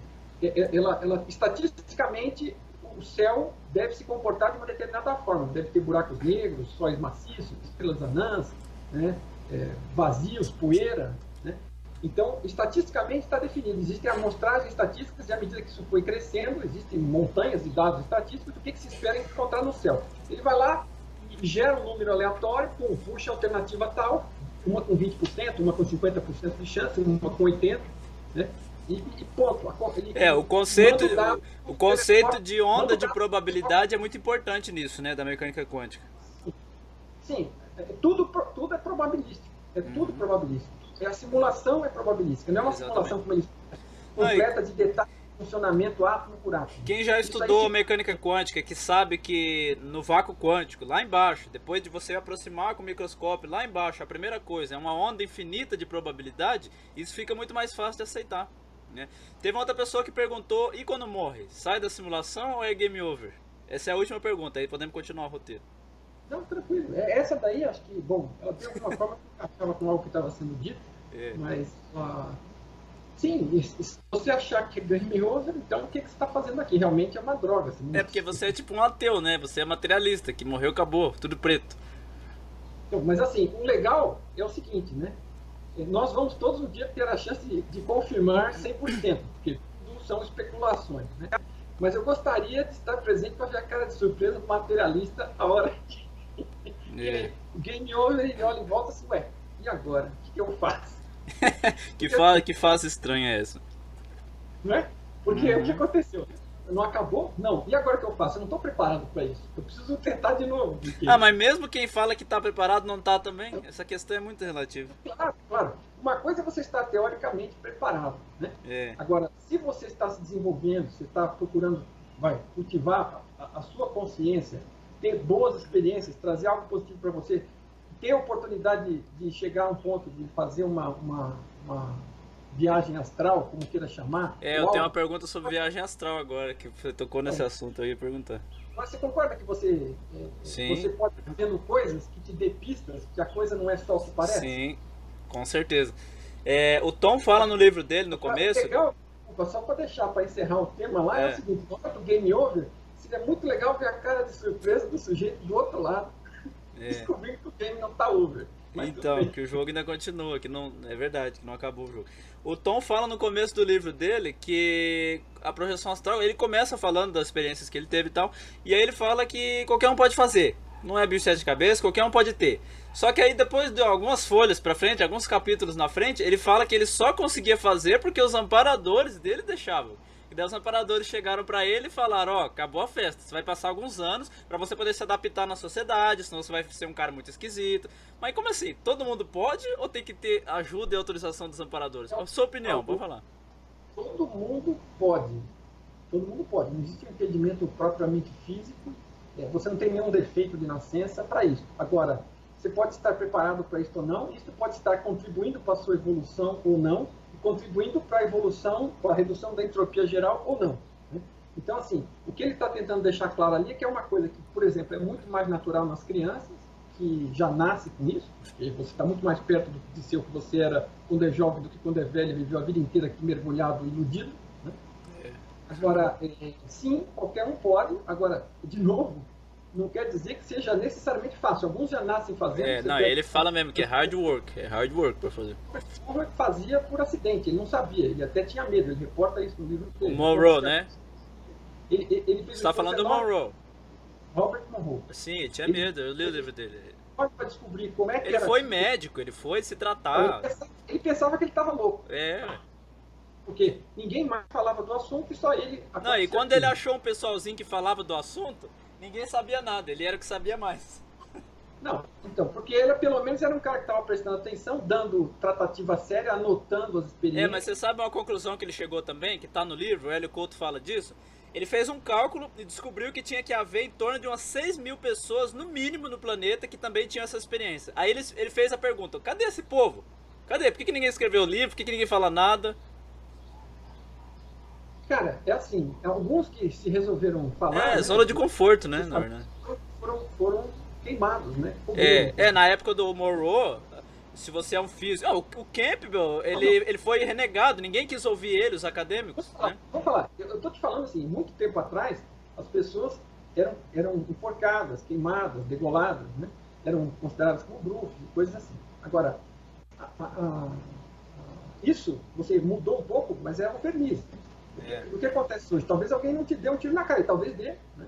estatisticamente, o céu deve se comportar de uma determinada forma. Deve ter buracos negros, sóis maciços, estrelas anãs, né, vazios, poeira. Né? Então, estatisticamente está definido. Existem amostragens estatísticas e à medida que isso foi crescendo, existem montanhas de dados estatísticos do que se espera encontrar no céu. Ele vai lá e gera um número aleatório, puxa a alternativa tal, uma com 20%, uma com 50% de chance, uma com 80%, né? E ponto. O conceito de onda de probabilidade é muito importante nisso, né, da mecânica quântica. Sim, tudo é probabilístico. Tudo probabilístico. A simulação é probabilística, não é uma simulação como eles completa de detalhes de funcionamento átomo por átomo. Quem já estudou mecânica quântica, que sabe que no vácuo quântico, lá embaixo, depois de você aproximar com o microscópio, lá embaixo, a primeira coisa é uma onda infinita de probabilidade, isso fica muito mais fácil de aceitar. Né? Teve uma outra pessoa que perguntou, e quando morre? Sai da simulação ou é game over? Essa é a última pergunta, aí podemos continuar o roteiro. Não, tranquilo. Essa daí, acho que, bom, ela de alguma forma achava com algo que estava sendo dito, mas, sim, se você achar que é game over, então o que você está fazendo aqui? Realmente é uma droga. Porque você é tipo um ateu, né? Você é materialista, que morreu, acabou, tudo preto. Então, mas assim, o legal é o seguinte, né? Nós vamos todos os dias ter a chance de confirmar 100%, porque tudo são especulações, né? Mas eu gostaria de estar presente para ver a cara de surpresa do materialista a hora que o game over, ele olha e volta assim, ué, e agora? O que eu faço? que fase estranha é essa? Não é? Porque o que aconteceu? Não acabou? Não. E agora o que eu faço? Eu não estou preparado para isso. Eu preciso tentar de novo. Porque... mas mesmo quem fala que está preparado não está também? Essa questão é muito relativa. Claro, claro. Uma coisa é você estar teoricamente preparado, né? Agora, se você está se desenvolvendo, você está procurando cultivar a sua consciência, ter boas experiências, trazer algo positivo para você, ter a oportunidade de chegar a um ponto de fazer uma viagem astral, como queira chamar. Eu tenho uma pergunta sobre viagem astral agora, que você tocou nesse assunto, eu ia perguntar. Mas você concorda que você pode estar vendo coisas que te dê pistas, que a coisa não é só o que parece? Sim, com certeza. O Tom fala no livro dele, no começo... Legal, só para deixar, para encerrar o tema lá, é o seguinte, na hora do game over, seria muito legal ver a cara de surpresa do sujeito do outro lado, descobrindo que o game não está over. Então, que o jogo ainda continua, que não é verdade, que não acabou o jogo. O Tom fala no começo do livro dele que a projeção astral, ele começa falando das experiências que ele teve e tal, e aí ele fala que qualquer um pode fazer, não é bicho de sete cabeças, qualquer um pode ter. Só que aí depois de algumas folhas pra frente, alguns capítulos na frente, ele fala que ele só conseguia fazer porque os amparadores dele deixavam. E daí os amparadores chegaram pra ele e falaram, acabou a festa, você vai passar alguns anos pra você poder se adaptar na sociedade, senão você vai ser um cara muito esquisito. Mas como assim? Todo mundo pode ou tem que ter ajuda e autorização dos amparadores? Qual a sua opinião? Pode falar. Todo mundo pode. Todo mundo pode. Não existe um impedimento propriamente físico. Você não tem nenhum defeito de nascença para isso. Agora, você pode estar preparado para isso ou não. Isso pode estar contribuindo para a sua evolução ou não. Contribuindo para a evolução, para a redução da entropia geral ou não. Né? Então, assim, o que ele está tentando deixar claro ali é que é uma coisa que, por exemplo, é muito mais natural nas crianças, que já nasce com isso, porque você está muito mais perto de ser o que você era quando é jovem do que quando é velho e viveu a vida inteira aqui mergulhado e iludido. Né? Agora, sim, qualquer um pode. Agora, de novo, não quer dizer que seja necessariamente fácil. Alguns já nascem fazendo. Ele fala mesmo que é hard work para fazer. Ele fazia por acidente, ele não sabia, ele até tinha medo, ele reporta isso no livro dele. O Monroe, né? Ele fez Você está falando do Monroe. Robert Monroe. Sim, ele tinha Ele, medo, eu li o livro dele. para descobrir como é que Ele era foi aquilo, médico, ele foi se ele tratar. pensava, ele pensava que ele estava louco, É. porque ninguém mais falava do assunto e só ele Não, e acontecia quando ele aquilo. achou um pessoalzinho que falava do assunto, ninguém sabia nada, ele era o que sabia mais. Não, então, porque ele pelo menos era um cara que estava prestando atenção, dando tratativa séria, anotando as É, mas você experiências. sabe uma conclusão que ele chegou também, que tá no livro, o Hélio Couto fala disso? Ele fez um cálculo e descobriu que tinha que haver em torno de umas 6 mil pessoas, no mínimo, no planeta que também tinham essa experiência. Aí ele fez a pergunta, cadê esse povo? Cadê? Por que ninguém escreveu o livro? Por que ninguém fala nada? Cara, é assim, alguns que se resolveram falar, É, né, zona de conforto, né, você na sabe, verdade. foram queimados, né? Na época do Monroe, se você é um físico. Ah, o Campbell, Não, não, ele foi renegado, ninguém quis ouvir ele, os acadêmicos, né? vamos falar, eu tô te falando assim, muito tempo atrás, as pessoas eram enforcadas, queimadas, degoladas, né? Eram consideradas como bruxos e coisas assim. Agora, a- a- a- isso você mudou um pouco, mas é um verniz. É. O que acontece hoje? Talvez alguém não te dê um tiro na cara, e talvez dê, né?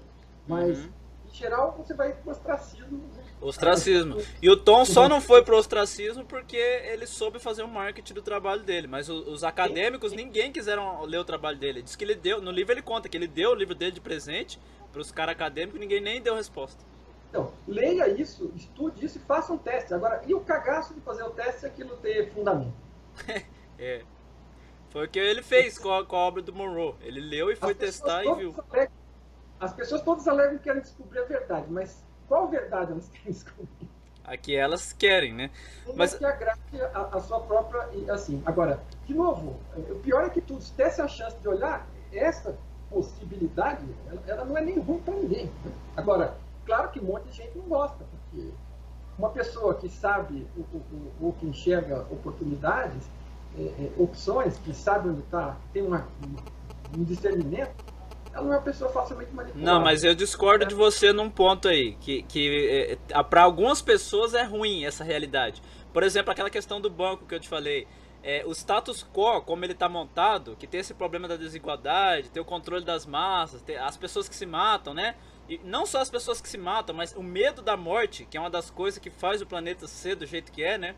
Mas, Uhum. em geral, você vai pro ostracismo. Né? Ostracismo. E o Tom só não foi pro ostracismo porque ele soube fazer o marketing do trabalho dele. Mas os acadêmicos, ninguém quiseram ler o trabalho dele. Diz que ele deu, no livro ele conta que ele deu o livro dele de presente pros caras acadêmicos e ninguém nem deu resposta. Então, leia isso, estude isso e faça um teste. Agora, e o cagaço de fazer o teste se aquilo ter fundamento? É. Foi o que ele fez com a obra do Monroe. Ele leu e foi As pessoas testar e viu. todas alegam, as pessoas todas alegam que querem descobrir a verdade, mas qual verdade elas querem descobrir? Aqui elas querem, né? Uma Mas que agrade a sua própria. Assim, agora, de novo, o pior é que tudo, se desse a chance de olhar, essa possibilidade, ela não é nem ruim para ninguém. Né? Agora, claro que um monte de gente não gosta, porque uma pessoa que sabe ou que enxerga oportunidades, opções, que sabe onde está, tem um discernimento, ela não é uma pessoa facilmente não, manipulável. mas eu discordo de você num ponto aí, que para algumas pessoas é ruim essa realidade. Por exemplo, aquela questão do banco que eu te falei. O status quo, como ele está montado, que tem esse problema da desigualdade, tem o controle das massas, tem as pessoas que se matam, né? E não só as pessoas que se matam, mas o medo da morte, que é uma das coisas que faz o planeta ser do jeito que é, né?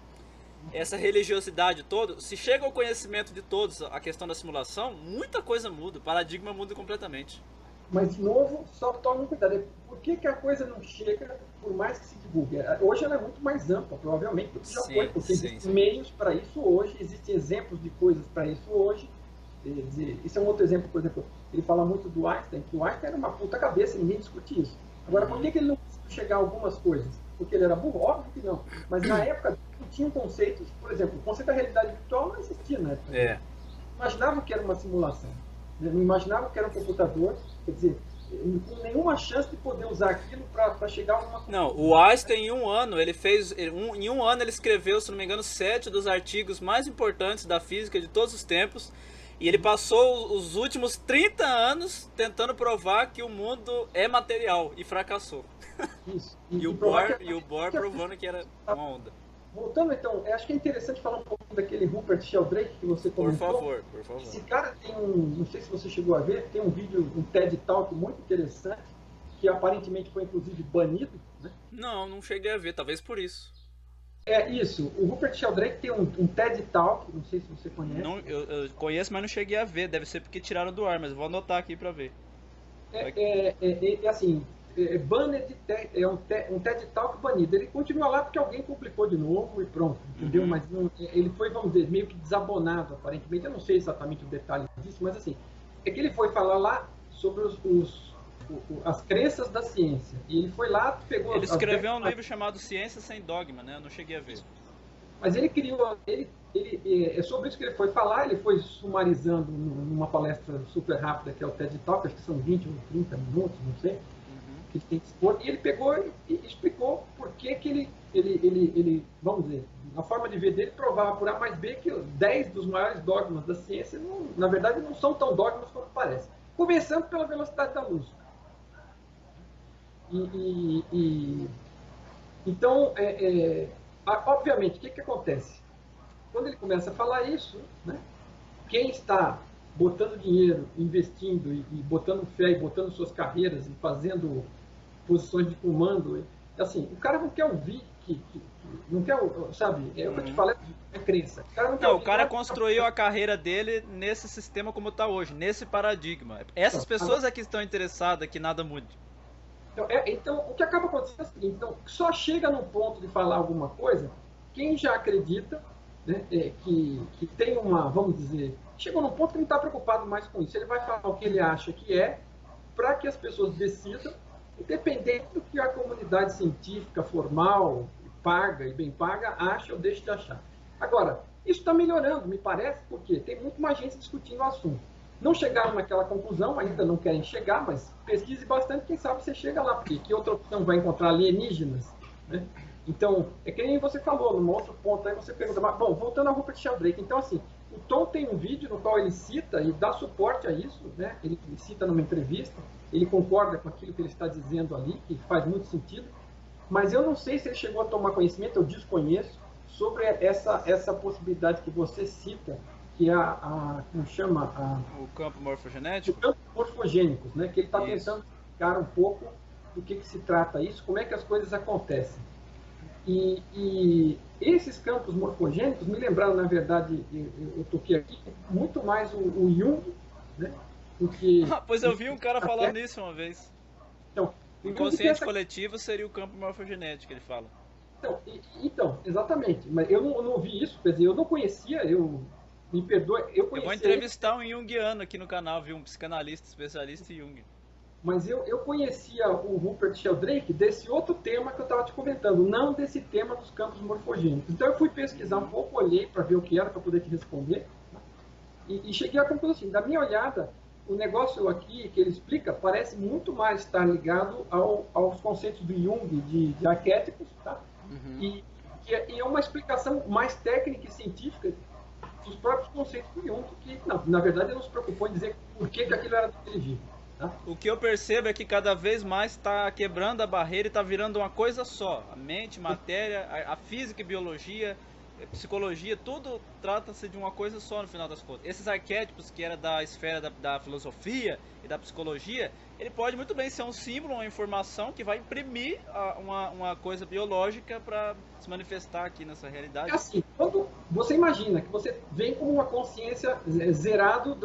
Essa religiosidade toda, se chega ao conhecimento de todos a questão da simulação, muita coisa muda, o paradigma muda completamente. Mas, de novo, só tome cuidado. Por que a coisa não chega, por mais que se divulgue? Hoje ela é muito mais ampla, provavelmente, do que já foi, Sim, porque sim, existem sim. meios para isso hoje, existem exemplos de coisas para isso hoje. Quer dizer, isso é um outro exemplo, por exemplo, ele fala muito do Einstein, que o Einstein era uma puta cabeça, ninguém discute isso. Agora, por que ele não conseguiu chegar a algumas coisas? Porque ele era burro? Óbvio que não. Mas na época não tinham conceitos, por exemplo, o conceito da realidade virtual não existia na época. É. Imaginava que era uma simulação, né? Não imaginava que era um computador, quer dizer, com nenhuma chance de poder usar aquilo para chegar a alguma coisa. Não, o Einstein em um ano, em um ano ele escreveu, se não me engano, 7 dos artigos mais importantes da física de todos os tempos. E ele passou os últimos 30 anos tentando provar que o mundo é material e fracassou. Isso. E o Bohr provando que era uma onda. Voltando então, acho que é interessante falar um pouco daquele Rupert Sheldrake que você Por comentou. favor, por favor. Esse cara tem não sei se você chegou a ver, tem um vídeo, um TED Talk muito interessante, que aparentemente foi inclusive banido, né? Não, não cheguei a ver, talvez por isso. É isso, o Rupert Sheldrake tem um TED Talk, não sei se você conhece. Não, eu conheço, mas não cheguei a ver. Deve ser porque tiraram do ar, mas vou anotar aqui pra ver. Assim, banned, um TED Talk banido. Ele continua lá porque alguém publicou de novo e pronto, entendeu? Uhum. Mas não, ele foi, vamos dizer, meio que desabonado, aparentemente. Eu não sei exatamente o detalhe disso, mas assim, é que ele foi falar lá sobre as crenças da ciência. E ele foi lá, pegou... Ele escreveu um livro chamado Ciência Sem Dogma, né? Eu não cheguei a ver. Mas ele criou... é sobre isso que ele foi falar, ele foi sumarizando numa palestra super rápida, que é o TED Talk, acho que são 20 ou 30 minutos, não sei, que ele tem que expor, e ele pegou e explicou por que ele, vamos dizer, a forma de ver dele provava por A mais B que 10 dos maiores dogmas da ciência, na verdade, não são tão dogmas como parece. Começando pela velocidade da luz. Então, obviamente, o que acontece? Quando ele começa a falar isso, né, quem está botando dinheiro, investindo e botando fé e botando suas carreiras e fazendo posições de comando. Assim, o cara não quer ouvir não quer, sabe? É o que eu te falei, é crença. O cara não quer Não, o ouvir cara nada. construiu a carreira dele nesse sistema como está hoje, nesse paradigma. Essas pessoas é que estão interessadas que nada mude. Então, o que acaba acontecendo é o seguinte: então, só chega no ponto de falar alguma coisa quem já acredita, né, que tem uma, vamos dizer, chegou num ponto que não está preocupado mais com isso. Ele vai falar o que ele acha que é, para que as pessoas decidam, independente do que a comunidade científica formal, paga e bem paga, acha ou deixa de achar. Agora, isso está melhorando, me parece, porque tem muito mais gente discutindo o assunto. Não chegaram naquela conclusão, ainda não querem chegar, mas pesquise bastante, quem sabe você chega lá, porque que outra opção vai encontrar alienígenas, né? Então, é que nem você falou, num outro ponto aí você pergunta, mas, bom, voltando ao Rupert Sheldrake, então assim, o Tom tem um vídeo no qual ele cita e dá suporte a isso, né? Ele cita numa entrevista, ele concorda com aquilo que ele está dizendo ali, que faz muito sentido, mas eu não sei se ele chegou a tomar conhecimento, eu desconheço, sobre essa possibilidade que você cita, que é como chama? O campo O morfogenético? campo morfogênicos, né? Que ele está tentando explicar um pouco do que se trata isso, como é que as coisas acontecem. E esses campos morfogênicos me lembraram, na verdade, eu toquei aqui, muito mais o Jung, né? Do que... Pois eu vi um cara falando isso uma vez. Então, o inconsciente coletivo seria o campo morfogenético, ele fala. Então, exatamente. Mas eu não ouvi isso, quer dizer, eu não conhecia, me perdoe, eu vou entrevistar um junguiano aqui no canal, viu? Um psicanalista, especialista em Jung. Mas eu conhecia o Rupert Sheldrake desse outro tema que eu estava te comentando, não desse tema dos campos morfogênicos. Então eu fui pesquisar um pouco, olhei para ver o que era, para poder te responder, e cheguei à conclusão assim, da minha olhada, o negócio aqui que ele explica parece muito mais estar ligado aos conceitos do Jung de arquétipos, tá? E é uma explicação mais técnica e científica dos próprios conceitos do Jung, que na verdade não se preocupou em dizer por que aquilo era daquele jeito. Tá? O que eu percebo é que cada vez mais está quebrando a barreira e está virando uma coisa só. A mente, matéria, a física e biologia, psicologia, tudo trata-se de uma coisa só no final das contas. Esses arquétipos que era da esfera da filosofia e da psicologia, ele pode muito bem ser um símbolo, uma informação que vai imprimir uma coisa biológica para se manifestar aqui nessa realidade. É assim, quando você imagina que você vem com uma consciência zerado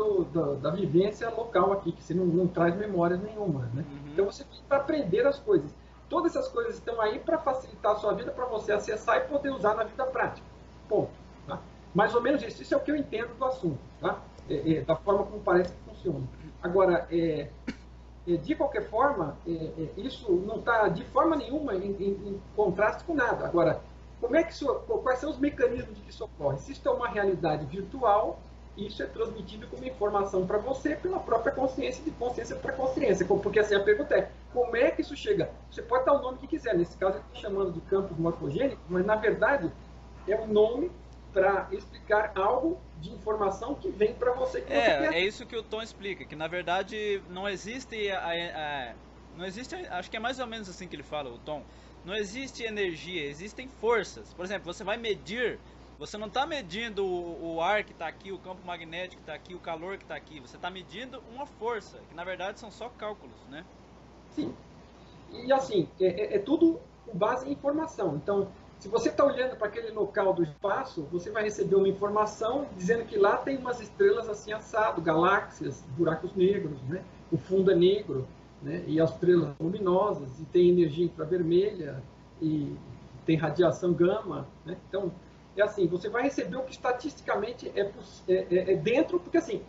da vivência local aqui, que você não traz memórias nenhuma, né? Então você vem para aprender as coisas. Todas essas coisas estão aí para facilitar a sua vida, para você acessar e poder usar na vida prática. Ponto. Tá? Mais ou menos isso. Isso é o que eu entendo do assunto, tá? Da forma como parece que funciona. Agora, de qualquer forma, isso não está de forma nenhuma em contraste com nada. Agora, quais são os mecanismos de que isso ocorre? Se isso é uma realidade virtual, isso é transmitido como informação para você pela própria consciência, de consciência para consciência. Porque assim, a pergunta é, como é que isso chega? Você pode dar o nome que quiser. Nesse caso, eu estou chamando de campos morfogênicos, mas na verdade é um nome para explicar algo de informação que vem para você. Que você quer. É isso que o Tom explica, que na verdade não existe não existe, acho que é mais ou menos assim que ele fala, o Tom. Não existe energia, existem forças. Por exemplo, você vai medir, você não está medindo o ar que está aqui, o campo magnético que está aqui, o calor que está aqui. Você está medindo uma força, que na verdade são só cálculos, né? Sim. E assim, é tudo com base em informação. Então, se você está olhando para aquele local do espaço, você vai receber uma informação dizendo que lá tem umas estrelas assim assado, galáxias, buracos negros, né? O fundo é negro, né? E as estrelas luminosas, e tem energia infravermelha, e tem radiação gama, né? Então, é assim, você vai receber o que estatisticamente é dentro, porque assim,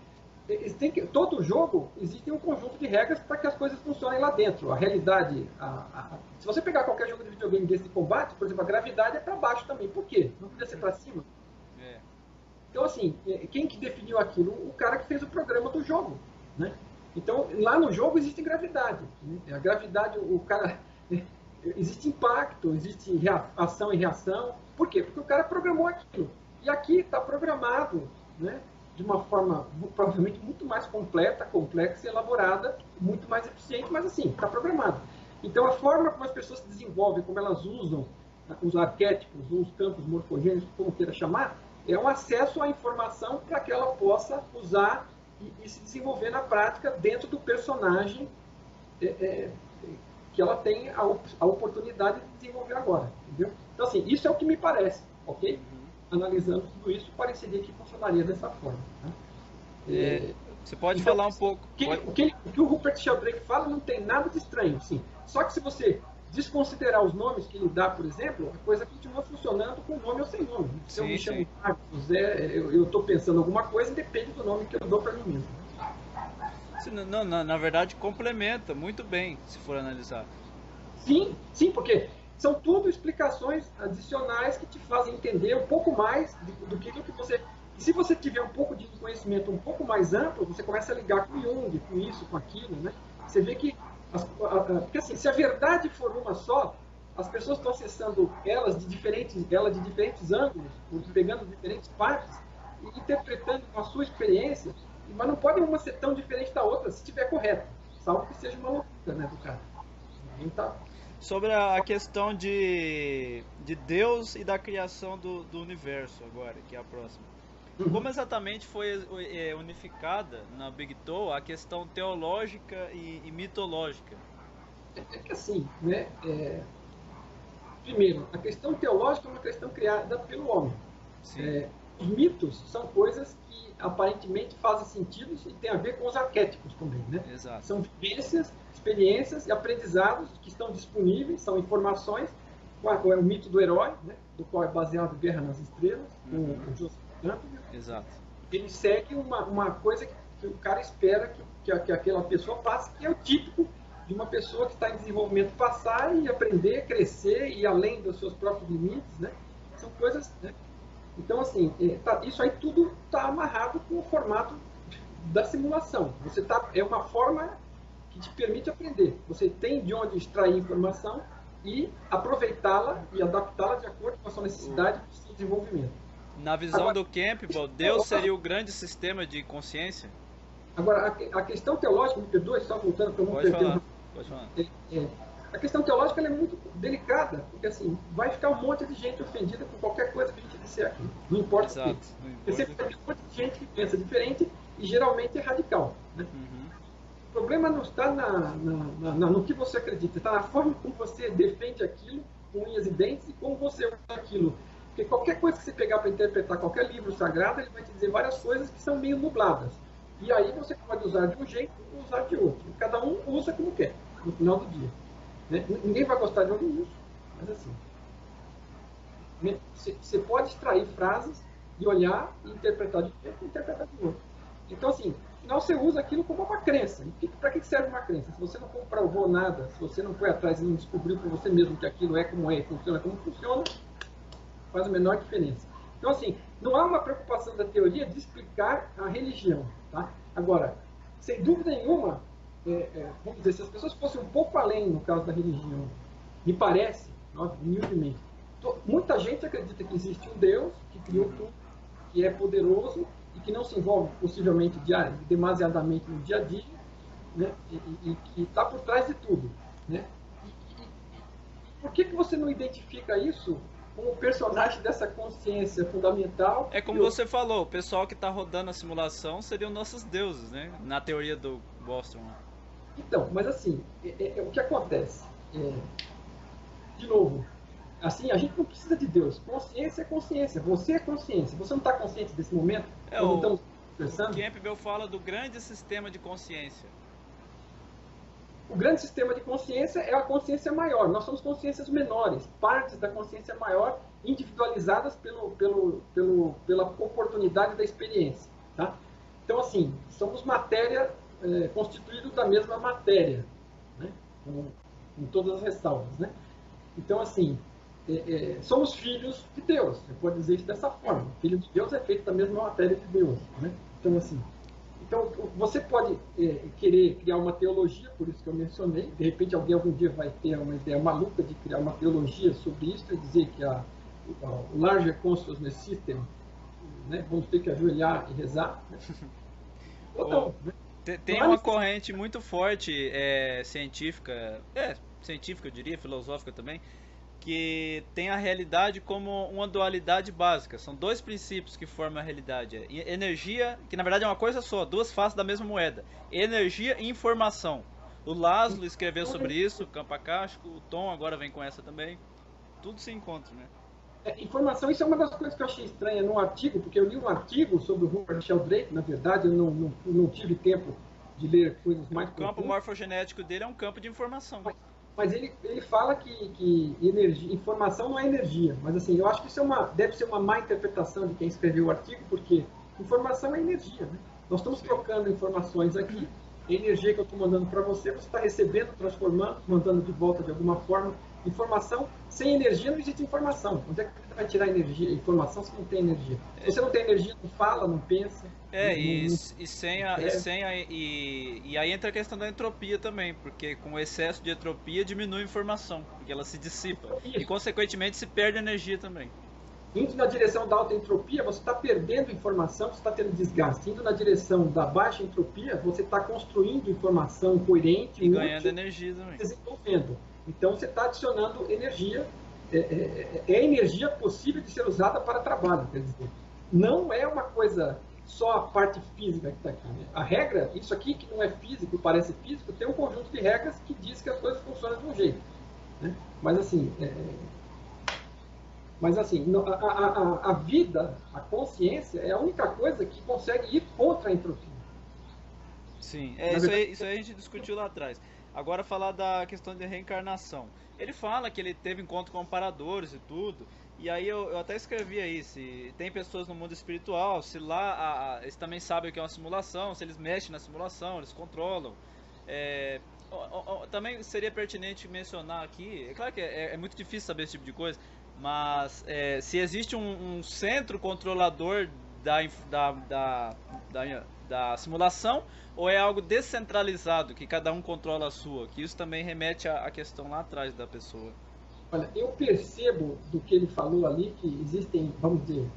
todo jogo existe um conjunto de regras para que as coisas funcionem lá dentro. A realidade, se você pegar qualquer jogo de videogame desse de combate, por exemplo, a gravidade é para baixo também. Por quê? Não podia ser para cima? Então, assim, quem que definiu aquilo? O cara que fez o programa do jogo, né? Então, lá no jogo existe gravidade, né? A gravidade, o cara... Existe impacto, existe ação e reação. Por quê? Porque o cara programou aquilo. E aqui está programado, né? De uma forma provavelmente muito mais completa, complexa e elaborada, muito mais eficiente, mas assim, está programado. Então, a forma como as pessoas se desenvolvem, como elas usam os arquétipos, ou os campos morfogênicos, como queira chamar, é um acesso à informação para que ela possa usar e se desenvolver na prática dentro do personagem que ela tem a oportunidade de desenvolver agora, entendeu? Então, assim, isso é o que me parece, ok? Analisando tudo isso, pareceria que funcionaria dessa forma. Né? Você pode Então, falar um pouco... O que o Rupert Sheldrake fala não tem nada de estranho, sim. Só que se você desconsiderar os nomes que ele dá, por exemplo, a coisa continua funcionando com nome ou sem nome. Se eu me chamo Marcos, eu estou pensando alguma coisa, depende do nome que eu dou para mim mesmo. Não, na verdade complementa muito bem, se for analisar. Sim, porque são tudo explicações adicionais que te fazem entender um pouco mais do que você... E se você tiver um pouco de conhecimento um pouco mais amplo, você começa a ligar com Jung, com isso, com aquilo, né? Você vê que... porque assim, se a verdade for uma só, as pessoas estão acessando ela de diferentes ângulos, pegando diferentes partes e interpretando com a sua experiência, mas não pode uma ser tão diferente da outra se estiver correta, salvo que seja uma loucura, né, do cara. Então, sobre a questão de Deus e da criação do universo agora, que é a próxima. Como exatamente foi unificada na Big Toe a questão teológica e mitológica? É que assim, né, primeiro, a questão teológica é uma questão criada pelo homem. Os mitos são coisas que aparentemente fazem sentido e tem a ver com os arquétipos também, né? Exato. São vivências, experiências e aprendizados que estão disponíveis, são informações. É o mito do herói, né? Do qual é baseado Guerra nas Estrelas, com o Joseph Campbell. Exato. Ele segue uma coisa que o cara espera que aquela pessoa passe, que é o típico de uma pessoa que está em desenvolvimento passar e aprender, crescer e ir além dos seus próprios limites, né? São coisas, né? Então, assim, isso aí tudo está amarrado com o formato da simulação. É uma forma que te permite aprender. Você tem de onde extrair informação e aproveitá-la e adaptá-la de acordo com a sua necessidade e seu desenvolvimento. Na visão do Campbell, Deus seria o grande sistema de consciência? Agora, a questão teológica, me perdoe, só voltando para eu não perder. Pode falar. A questão teológica é muito delicada, porque assim, vai ficar um monte de gente ofendida com qualquer coisa que a gente disser aqui. Não importa o que. Porque sempre tem um monte de gente que pensa diferente e geralmente é radical. Né? O problema não está no que você acredita, está na forma como você defende aquilo, com unhas e dentes, e como você usa aquilo. Porque qualquer coisa que você pegar para interpretar qualquer livro sagrado, ele vai te dizer várias coisas que são meio nubladas. E aí você pode usar de um jeito ou usar de outro. Cada um usa como quer, no final do dia. Né? Ninguém vai gostar de ouvir isso, mas assim, você pode extrair frases e olhar e interpretar de um jeito e interpretar de outro. Então, assim, no final você usa aquilo como uma crença. Para que serve uma crença? Se você não comprovou nada, se você não foi atrás e não descobriu por você mesmo que aquilo é como é e funciona como funciona, faz a menor diferença. Então, assim, não há uma preocupação da teoria de explicar a religião. Tá? Agora, sem dúvida nenhuma, vamos dizer, se as pessoas fossem um pouco além no caso da religião, me parece, humildemente, muita gente acredita que existe um Deus que criou tudo, que é poderoso e que não se envolve possivelmente demasiadamente no dia a dia, né? e que está por trás de tudo. Né? Por que você não identifica isso como o personagem dessa consciência fundamental? É como você falou, o pessoal que está rodando a simulação seriam nossos deuses, né? Na teoria do Bostrom. Então, mas assim, o que acontece? De novo, assim, a gente não precisa de Deus. Consciência é consciência. Você é consciência. Você não está consciente desse momento? Quando estamos conversando? O Campbell fala do grande sistema de consciência. O grande sistema de consciência é a consciência maior. Nós somos consciências menores, partes da consciência maior, individualizadas pela oportunidade da experiência. Tá? Então, assim, somos matéria constituídos da mesma matéria, né? com todas as ressalvas. Né? Então, assim, somos filhos de Deus. Você pode dizer isso dessa forma. Filho de Deus é feito da mesma matéria de Deus. Né? Então, assim, você pode querer criar uma teologia, por isso que eu mencionei. De repente, algum dia vai ter uma ideia maluca de criar uma teologia sobre isso e dizer que o Larger Consciousness System, né, vamos ter que ajoelhar e rezar. Né? Ou não, né? Tem uma corrente muito forte científica, eu diria, filosófica também, que tem a realidade como uma dualidade básica. São dois princípios que formam a realidade. Energia, que na verdade é uma coisa só, duas faces da mesma moeda. Energia e informação. O Laszlo escreveu sobre isso, o campo acástico, o Tom agora vem com essa também. Tudo se encontra, né? Informação, isso é uma das coisas que eu achei estranha no artigo, porque eu li um artigo sobre o Rupert Sheldrake, na verdade, eu não tive tempo de ler coisas mais profundas. O campo morfogenético dele é um campo de informação. Mas ele fala que energia, informação não é energia. Mas assim, eu acho que isso deve ser uma má interpretação de quem escreveu o artigo, porque informação é energia. Né? Nós estamos trocando informações aqui, a energia que eu estou mandando para você, você está recebendo, transformando, mandando de volta de alguma forma. Informação, sem energia não existe informação. Onde é que você vai tirar energia, informação se não tem energia? Se você não tem energia, não fala, não pensa. E aí entra a questão da entropia também, porque com o excesso de entropia diminui a informação, porque ela se dissipa. E consequentemente se perde energia também. Indo na direção da alta entropia, você está perdendo informação, você está tendo desgaste. Indo na direção da baixa entropia, você está construindo informação coerente e ganhando energia também. Desenvolvendo. Então você está adicionando energia. É energia possível de ser usada para trabalho, quer dizer. Não é uma coisa só a parte física que está aqui. Né? A regra, isso aqui que não é físico, parece físico, tem um conjunto de regras que diz que as coisas funcionam de um jeito. Né? Mas assim, a vida, a consciência, é a única coisa que consegue ir contra a entropia. Sim, isso aí a gente discutiu lá atrás. Agora falar da questão de reencarnação. Ele fala que ele teve encontro com amparadores e tudo. E aí eu até escrevi aí, se tem pessoas no mundo espiritual, se lá eles também sabem o que é uma simulação, se eles mexem na simulação, eles controlam. Também seria pertinente mencionar aqui, é claro que é muito difícil saber esse tipo de coisa, mas se existe um centro controlador da simulação, ou é algo descentralizado, que cada um controla a sua, que isso também remete à questão lá atrás da pessoa. Olha, eu percebo do que ele falou ali que existem, vamos dizer,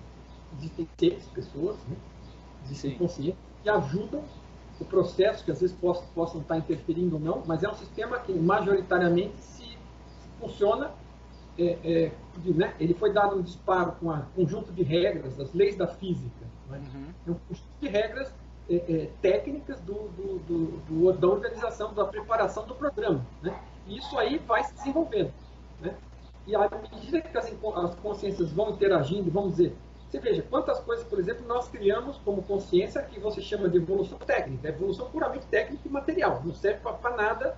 existem seres, pessoas, né? Existem consciências que ajudam o processo, que às vezes possam estar interferindo ou não, mas é um sistema que majoritariamente funciona. Né? Ele foi dado um disparo com um conjunto de regras, as leis da física. Né? É um conjunto de regras técnicas da organização, da preparação do programa. Né? E isso aí vai se desenvolvendo. Né? E à medida que as consciências vão interagindo, vamos dizer, você veja quantas coisas, por exemplo, nós criamos como consciência que você chama de evolução técnica, evolução puramente técnica e material, não serve para nada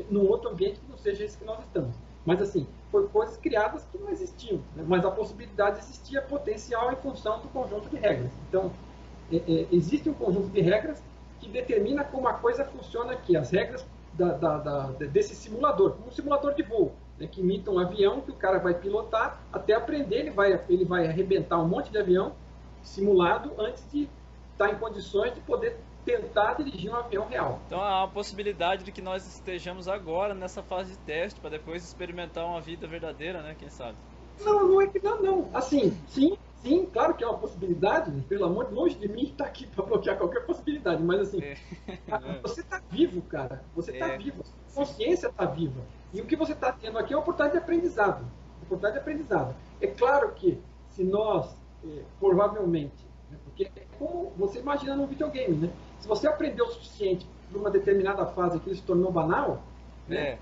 num outro ambiente que não seja esse que nós estamos. Mas assim, foram coisas criadas que não existiam, né? Mas a possibilidade existia potencial em função do conjunto de regras. Então, existe um conjunto de regras que determina como a coisa funciona aqui, as regras desse simulador, como um simulador de voo, né, que imita um avião que o cara vai pilotar, até aprender, ele vai arrebentar um monte de avião simulado antes de estar em condições de poder tentar dirigir um avião real. Então há a possibilidade de que nós estejamos agora nessa fase de teste, para depois experimentar uma vida verdadeira, né, quem sabe? Não é que não. Assim, sim, claro que é uma possibilidade, pelo amor de longe de mim estar aqui para bloquear qualquer possibilidade, mas assim, você está vivo, cara, você está vivo, a consciência está viva, e o que você está tendo aqui é uma oportunidade de aprendizado. É claro que se nós, provavelmente, né, porque é como você imagina num videogame, né? Se você aprendeu o suficiente para uma determinada fase que ele se tornou banal, né,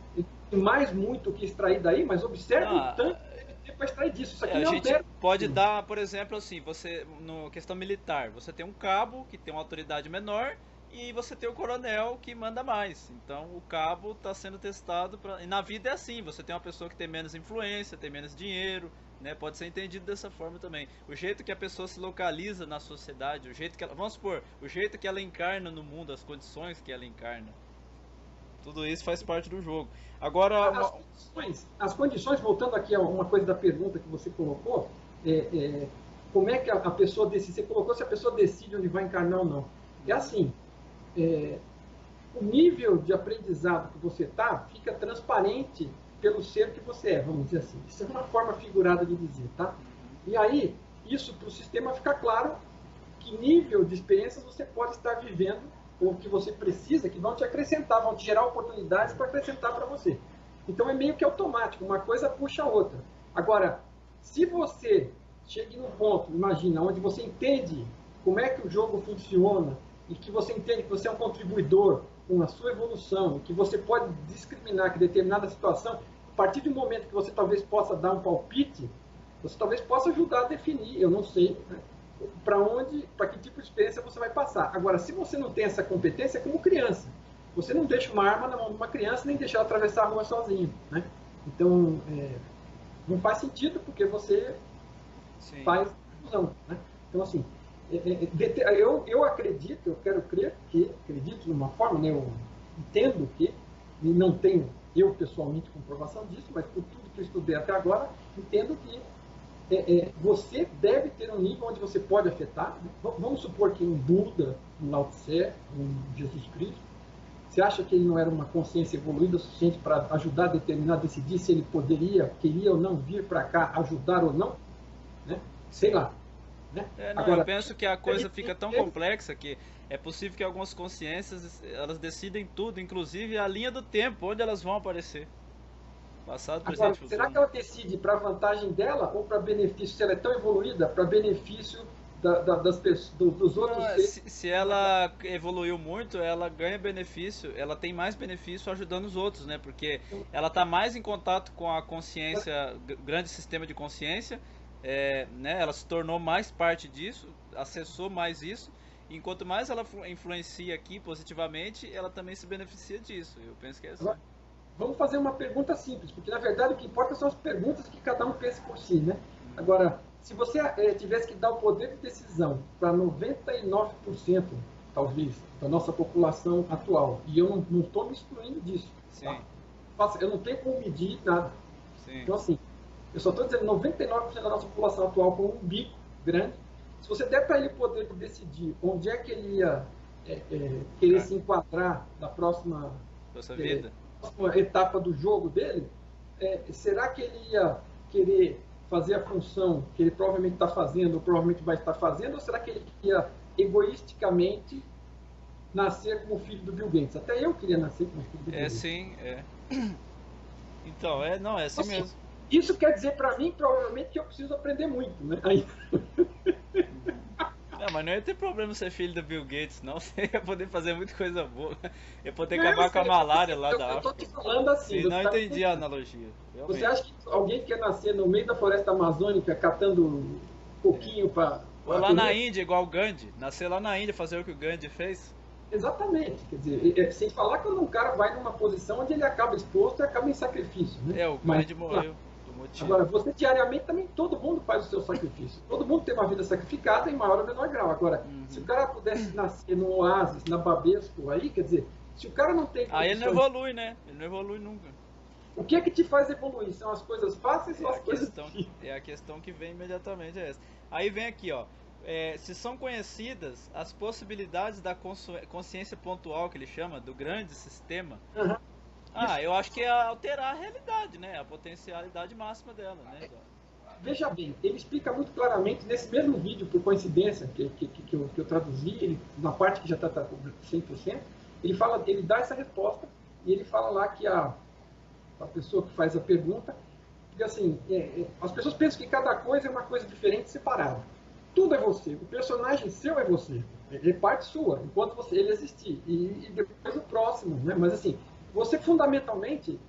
tem mais muito o que extrair daí, mas observe o tanto para extrair disso. Isso aqui a gente pode dar, por exemplo, assim, você, no questão militar, você tem um cabo que tem uma autoridade menor e você tem o coronel que manda mais. Então o cabo está sendo testado e na vida é assim, você tem uma pessoa que tem menos influência, tem menos dinheiro, né? Pode ser entendido dessa forma também. O jeito que a pessoa se localiza na sociedade, o jeito que ela, vamos supor, o jeito que ela encarna no mundo, as condições que ela encarna. Tudo isso faz parte do jogo. Agora, as condições, voltando aqui a uma coisa da pergunta que você colocou, como é que a pessoa decide? Você colocou se a pessoa decide onde vai encarnar ou não. É assim, o nível de aprendizado que você está fica transparente pelo ser que você é, vamos dizer assim. Isso é uma forma figurada de dizer, tá? E aí, isso para o sistema fica claro que nível de experiências você pode estar vivendo ou que você precisa, que vão te acrescentar, vão te gerar oportunidades para acrescentar para você. Então é meio que automático, uma coisa puxa a outra. Agora, se você chega num ponto, imagina, onde você entende como é que o jogo funciona e que você entende que você é um contribuidor com a sua evolução, que você pode discriminar que determinada situação, a partir do momento que você talvez possa dar um palpite, você talvez possa ajudar a definir, eu não sei, né, para que tipo de experiência você vai passar. Agora, se você não tem essa competência, é como criança. Você não deixa uma arma na mão de uma criança, nem deixa ela atravessar a rua sozinho, né? Então, não faz sentido, porque você Sim. faz confusão, né? Então, assim, eu acredito, eu quero crer que, acredito de uma forma, né, eu entendo que, e não tenho eu pessoalmente comprovação disso, mas por tudo que eu estudei até agora, entendo que você deve ter um nível onde você pode afetar. Vamos supor que um Buda, um Lao Tse, um Jesus Cristo, você acha que ele não era uma consciência evoluída o suficiente para ajudar a determinar, decidir se ele queria ou não vir para cá, ajudar ou não? Né? Sei lá. Né? Não, Agora, eu penso que a coisa fica tão complexa que é possível que algumas consciências elas decidem tudo, inclusive a linha do tempo, onde elas vão aparecer. Passado, agora, presente e será futuro. que ela decide para vantagem dela ou para benefício, se ela é tão evoluída, para benefício das pessoas, dos outros Não, seres? se ela evoluiu muito, ela ganha benefício, ela tem mais benefício ajudando os outros, né? Porque ela está mais em contato com a consciência, grande sistema de consciência, né? Ela se tornou mais parte disso, acessou mais isso. E enquanto mais ela influencia aqui positivamente, ela também se beneficia disso. Eu penso que é assim. Agora, vamos fazer uma pergunta simples, porque na verdade o que importa são as perguntas que cada um pensa por si, né? Agora, se você tivesse que dar o poder de decisão para 99%, talvez, da nossa população atual, e eu não estou me excluindo disso, tá? Eu não tenho como medir nada. Sim. Então, assim, eu só estou dizendo 99% da nossa população atual com um bico grande. Se você der para ele o poder de decidir onde é que ele ia querer se enquadrar na próxima vida. etapa do jogo dele, será que ele ia querer fazer a função que ele provavelmente está fazendo, ou provavelmente vai estar fazendo, ou será que ele ia egoisticamente nascer como filho do Bill Gates? Até eu queria nascer como filho do Bill Gates. Sim, Então, não, é assim mesmo. Isso quer dizer para mim, provavelmente, que eu preciso aprender muito, né? Aí... Não, mas não ia ter problema ser filho do Bill Gates, não. Você ia poder fazer muita coisa boa. Ia poder acabar com a malária lá da África. Eu tô te falando assim. Sim, não entendi a analogia. Realmente. Você acha que alguém quer nascer no meio da floresta amazônica catando coquinho para... Ou lá na Índia, igual o Gandhi. Nascer lá na Índia, fazer o que o Gandhi fez? Exatamente. Quer dizer, sem falar que um cara vai numa posição onde ele acaba exposto e acaba em sacrifício. Né? O Gandhi morreu. Agora, você diariamente também, todo mundo faz o seu sacrifício. Todo mundo tem uma vida sacrificada em maior ou menor grau. Agora, se o cara pudesse nascer num oásis, na Babesco, aí, quer dizer, se o cara não tem... Aí ele não evolui, né? Ele não evolui nunca. O que é que te faz evoluir? São as coisas fáceis ou as coisas... É a questão que vem imediatamente, é essa. Aí vem aqui, ó. Se são conhecidas as possibilidades da consciência pontual, que ele chama, do grande sistema... eu acho que é alterar a realidade, né? A potencialidade máxima dela, né? Veja bem, ele explica muito claramente nesse mesmo vídeo, por coincidência, que eu traduzi, na parte que já está 100%, ele dá essa resposta e ele fala lá que a pessoa que faz a pergunta, porque assim, as pessoas pensam que cada coisa é uma coisa diferente, separada. Tudo é você, o personagem seu é você, é parte sua, enquanto ele existir, e depois o próximo, né? Mas assim, você fundamentalmente,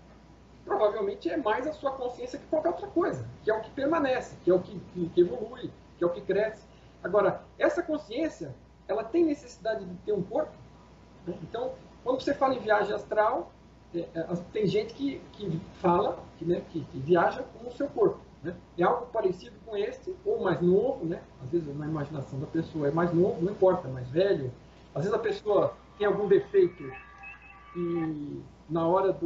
provavelmente é mais a sua consciência que qualquer outra coisa, que é o que permanece, que é o que evolui, que é o que cresce. Agora, essa consciência, ela tem necessidade de ter um corpo, né? Então, quando você fala em viagem astral, tem gente que fala, que viaja com o seu corpo, né? É algo parecido com este, ou mais novo, né? Às vezes na imaginação da pessoa é mais novo, não importa, mais velho. Às vezes a pessoa tem algum defeito e na hora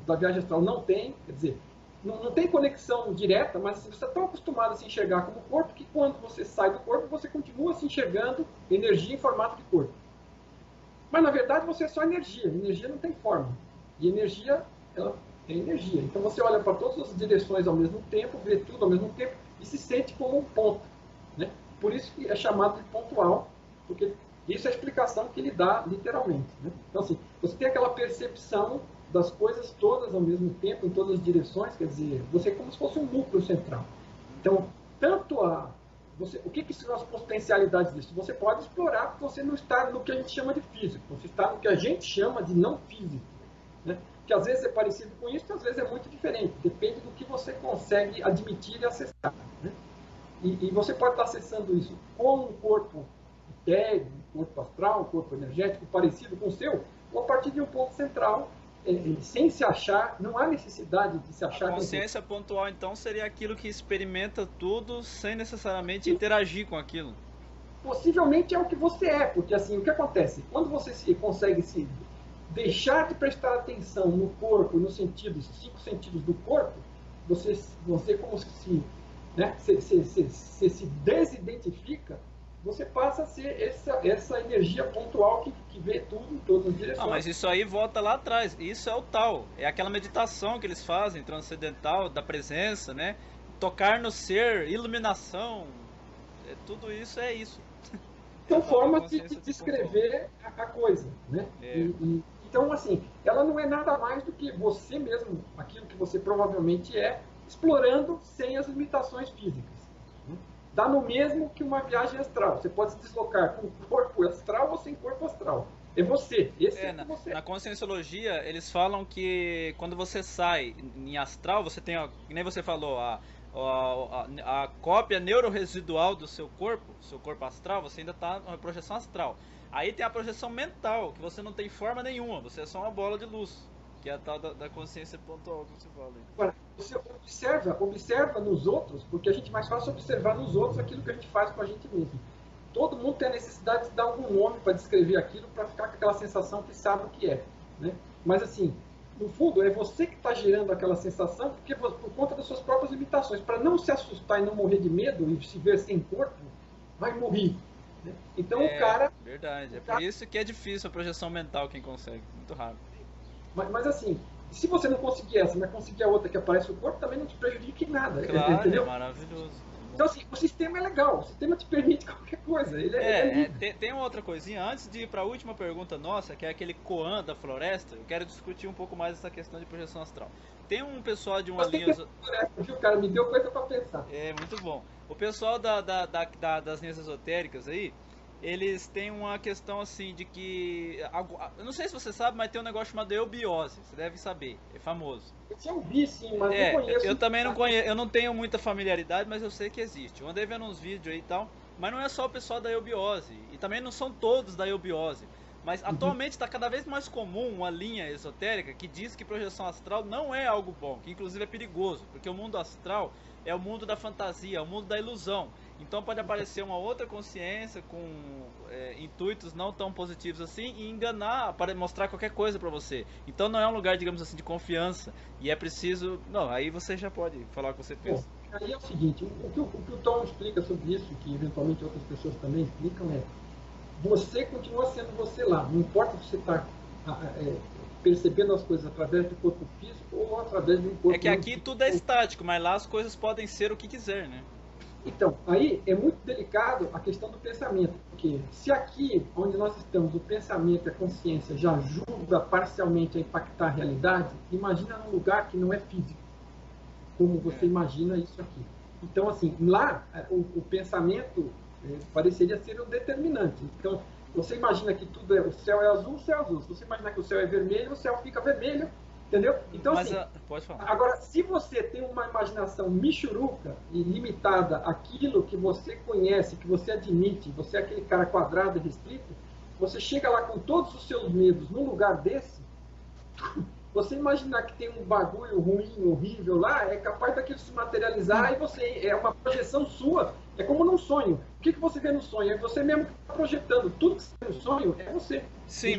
da viagem astral não tem, quer dizer, não tem conexão direta, mas você está tão acostumado a se enxergar como corpo que quando você sai do corpo, você continua se enxergando energia em formato de corpo. Mas na verdade você é só energia, energia não tem forma. E energia, ela é energia. Então você olha para todas as direções ao mesmo tempo, vê tudo ao mesmo tempo e se sente como um ponto, né? Por isso que é chamado de pontual, porque isso é a explicação que ele dá literalmente, né? Então assim, você tem aquela percepção das coisas todas ao mesmo tempo, em todas as direções, quer dizer, você é como se fosse um núcleo central. Então, tanto o que são as potencialidades disso? Você pode explorar porque você não está no que a gente chama de físico, você está no que a gente chama de não físico. Né? Que às vezes é parecido com isso, às vezes é muito diferente. Depende do que você consegue admitir e acessar. Né? E você pode estar acessando isso com um corpo etéreo, um corpo astral, um corpo energético parecido com o seu, ou a partir de um ponto central, sem se achar, não há necessidade de se achar. A consciência pontual, então, seria aquilo que experimenta tudo sem necessariamente interagir com aquilo. Possivelmente é o que você é, porque assim, o que acontece? Quando você consegue se deixar de prestar atenção no corpo, nos sentidos, 5 sentidos do corpo, você como se, né, você se desidentifica, você passa a ser essa energia pontual que vê tudo em todas as direções. Não, mas isso aí volta lá atrás. Isso é o tal. É aquela meditação que eles fazem, transcendental, da presença, né? Tocar no ser, iluminação. Tudo isso é isso. São formas de descrever a coisa, né? Então, assim, ela não é nada mais do que você mesmo, aquilo que você provavelmente é, explorando sem as limitações físicas. Dá no mesmo que uma viagem astral. Você pode se deslocar com corpo astral ou sem corpo astral. É você. Você. Na Conscienciologia, eles falam que quando você sai em astral, você tem, nem você falou, a cópia neuroresidual do seu corpo astral, você ainda está na projeção astral. Aí tem a projeção mental, que você não tem forma nenhuma, você é só uma bola de luz. Que é a tal da consciência pontual que você fala. Agora, você observa nos outros, porque a gente mais fácil observar nos outros aquilo que a gente faz com a gente mesmo. Todo mundo tem a necessidade de dar algum nome para descrever aquilo, para ficar com aquela sensação que sabe o que é. Né? Mas assim, no fundo, é você que está gerando aquela sensação por conta das suas próprias limitações. Para não se assustar e não morrer de medo e se ver sem corpo, vai morrer. Né? Então o cara... Verdade, por isso que é difícil a projeção mental quem consegue, muito raro. Mas assim, se você não conseguir essa, mas conseguir a outra que aparece o corpo, também não te prejudica em nada. Claro, entendeu? É maravilhoso. Então assim, o sistema é legal, o sistema te permite qualquer coisa. Tem uma outra coisinha, antes de ir para a última pergunta nossa, que é aquele Koan da floresta, eu quero discutir um pouco mais essa questão de projeção astral. Tem um pessoal de uma linha... Viu, cara, me deu coisa para pensar. É, muito bom. O pessoal das linhas esotéricas aí, eles têm uma questão assim de que... Eu não sei se você sabe, mas tem um negócio chamado eubiose. Você deve saber, é famoso. Eu já ouvi sim, mas não conheço. Eu também não conheço, eu não tenho muita familiaridade, mas eu sei que existe. Eu andei vendo uns vídeos aí e tal, mas não é só o pessoal da eubiose. E também não são todos da eubiose. Mas atualmente está cada vez mais comum uma linha esotérica que diz que projeção astral não é algo bom, que inclusive é perigoso, porque o mundo astral é o mundo da fantasia, é o mundo da ilusão. Então pode aparecer uma outra consciência com intuitos não tão positivos assim e enganar, para mostrar qualquer coisa para você. Então não é um lugar, digamos assim, de confiança. E é preciso... Não, aí você já pode falar o que você pensa. Aí é o seguinte, o que o Tom explica sobre isso, que eventualmente outras pessoas também explicam, você continua sendo você lá. Não importa se você está percebendo as coisas através do corpo físico ou através de um corpo... É que aqui tudo é estático, mas lá as coisas podem ser o que quiser, né? Então, aí é muito delicado a questão do pensamento, porque se aqui, onde nós estamos, o pensamento e a consciência já ajuda parcialmente a impactar a realidade, imagina num lugar que não é físico, como você imagina isso aqui. Então, assim, lá o pensamento pareceria ser o determinante. Então, você imagina que tudo o céu é azul, o céu é azul. Se você imaginar que o céu é vermelho, o céu fica vermelho. Entendeu? Então, mas, assim, pode falar. Agora, se você tem uma imaginação michuruca e limitada àquilo que você conhece, que você admite, você é aquele cara quadrado e restrito, você chega lá com todos os seus medos num lugar desse, você imaginar que tem um bagulho ruim, horrível lá, é capaz daquilo se materializar e você é uma projeção sua. É como num sonho. O que você vê no sonho? É você mesmo que está projetando. Tudo que você vê no sonho é você. Sim,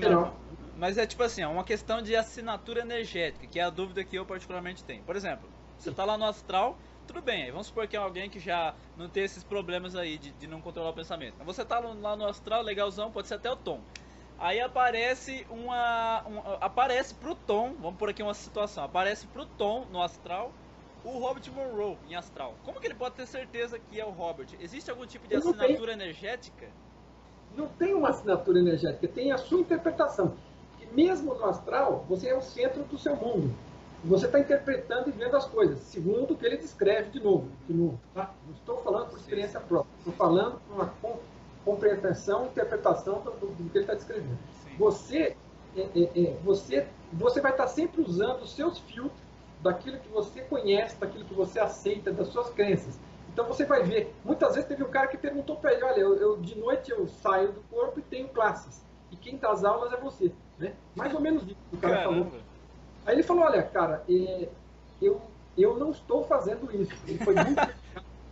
mas é tipo assim, é uma questão de assinatura energética, que é a dúvida que eu particularmente tenho. Por exemplo, você está lá no astral, tudo bem, aí vamos supor que é alguém que já não tem esses problemas aí de não controlar o pensamento. Você está lá no astral, legalzão, pode ser até o Tom. Aí aparece aparece pro Tom, vamos por aqui uma situação, aparece pro Tom no astral o Robert Monroe em astral. Como que ele pode ter certeza que é o Robert? Existe algum tipo de assinatura energética? Não tem uma assinatura energética, tem a sua interpretação. Porque mesmo no astral, você é o centro do seu mundo. Você está interpretando e vendo as coisas, segundo o que ele descreve de novo, tá? Não estou falando por experiência própria, estou falando por uma compreensão, interpretação do que ele está descrevendo. Você, você vai estar sempre usando os seus filtros daquilo que você conhece, daquilo que você aceita, das suas crenças. Então você vai ver, muitas vezes teve um cara que perguntou para ele, olha, de noite eu saio do corpo e tenho classes, e quem dá as aulas é você, né? Mais ou menos isso que o cara falou. Aí ele falou, olha, cara, eu não estou fazendo isso. Ele foi muito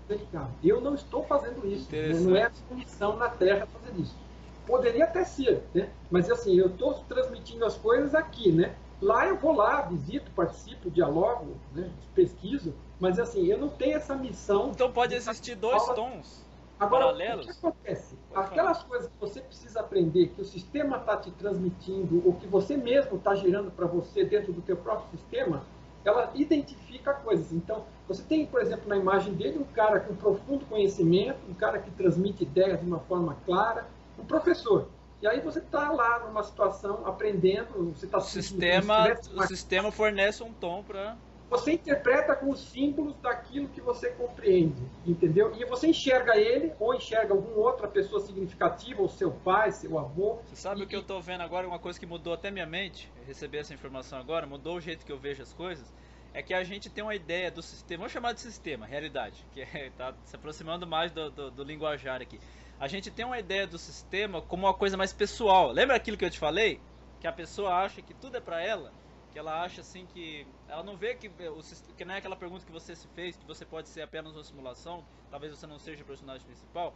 delicado. Eu não estou fazendo isso. Não é a minha missão na Terra fazer isso. Poderia até ser, né? Mas assim, eu estou transmitindo as coisas aqui, né? Lá eu vou lá, visito, participo, dialogo, né? Pesquiso, mas assim, eu não tenho essa missão. Então pode existir dois tons agora, paralelos? O que acontece? Aquelas coisas que você precisa aprender, que o sistema está te transmitindo, ou que você mesmo está gerando para você dentro do teu próprio sistema, ela identifica coisas. Então, você tem, por exemplo, na imagem dele, um cara com profundo conhecimento, um cara que transmite ideias de uma forma clara, um professor. E aí você está lá numa situação, aprendendo, você está... O sistema fornece um tom para... Você interpreta com os símbolos daquilo que você compreende, entendeu? E você enxerga ele, ou enxerga alguma outra pessoa significativa, ou seu pai, seu avô. Você sabe o que eu estou vendo agora, uma coisa que mudou até minha mente, receber essa informação agora, mudou o jeito que eu vejo as coisas, é que a gente tem uma ideia do sistema, vamos chamar de sistema, realidade, que está se aproximando mais do linguajar aqui. A gente tem uma ideia do sistema como uma coisa mais pessoal. Lembra aquilo que eu te falei? Que a pessoa acha que tudo é para ela? Que ela acha assim que... Ela não vê que não é aquela pergunta que você se fez, que você pode ser apenas uma simulação, talvez você não seja o personagem principal.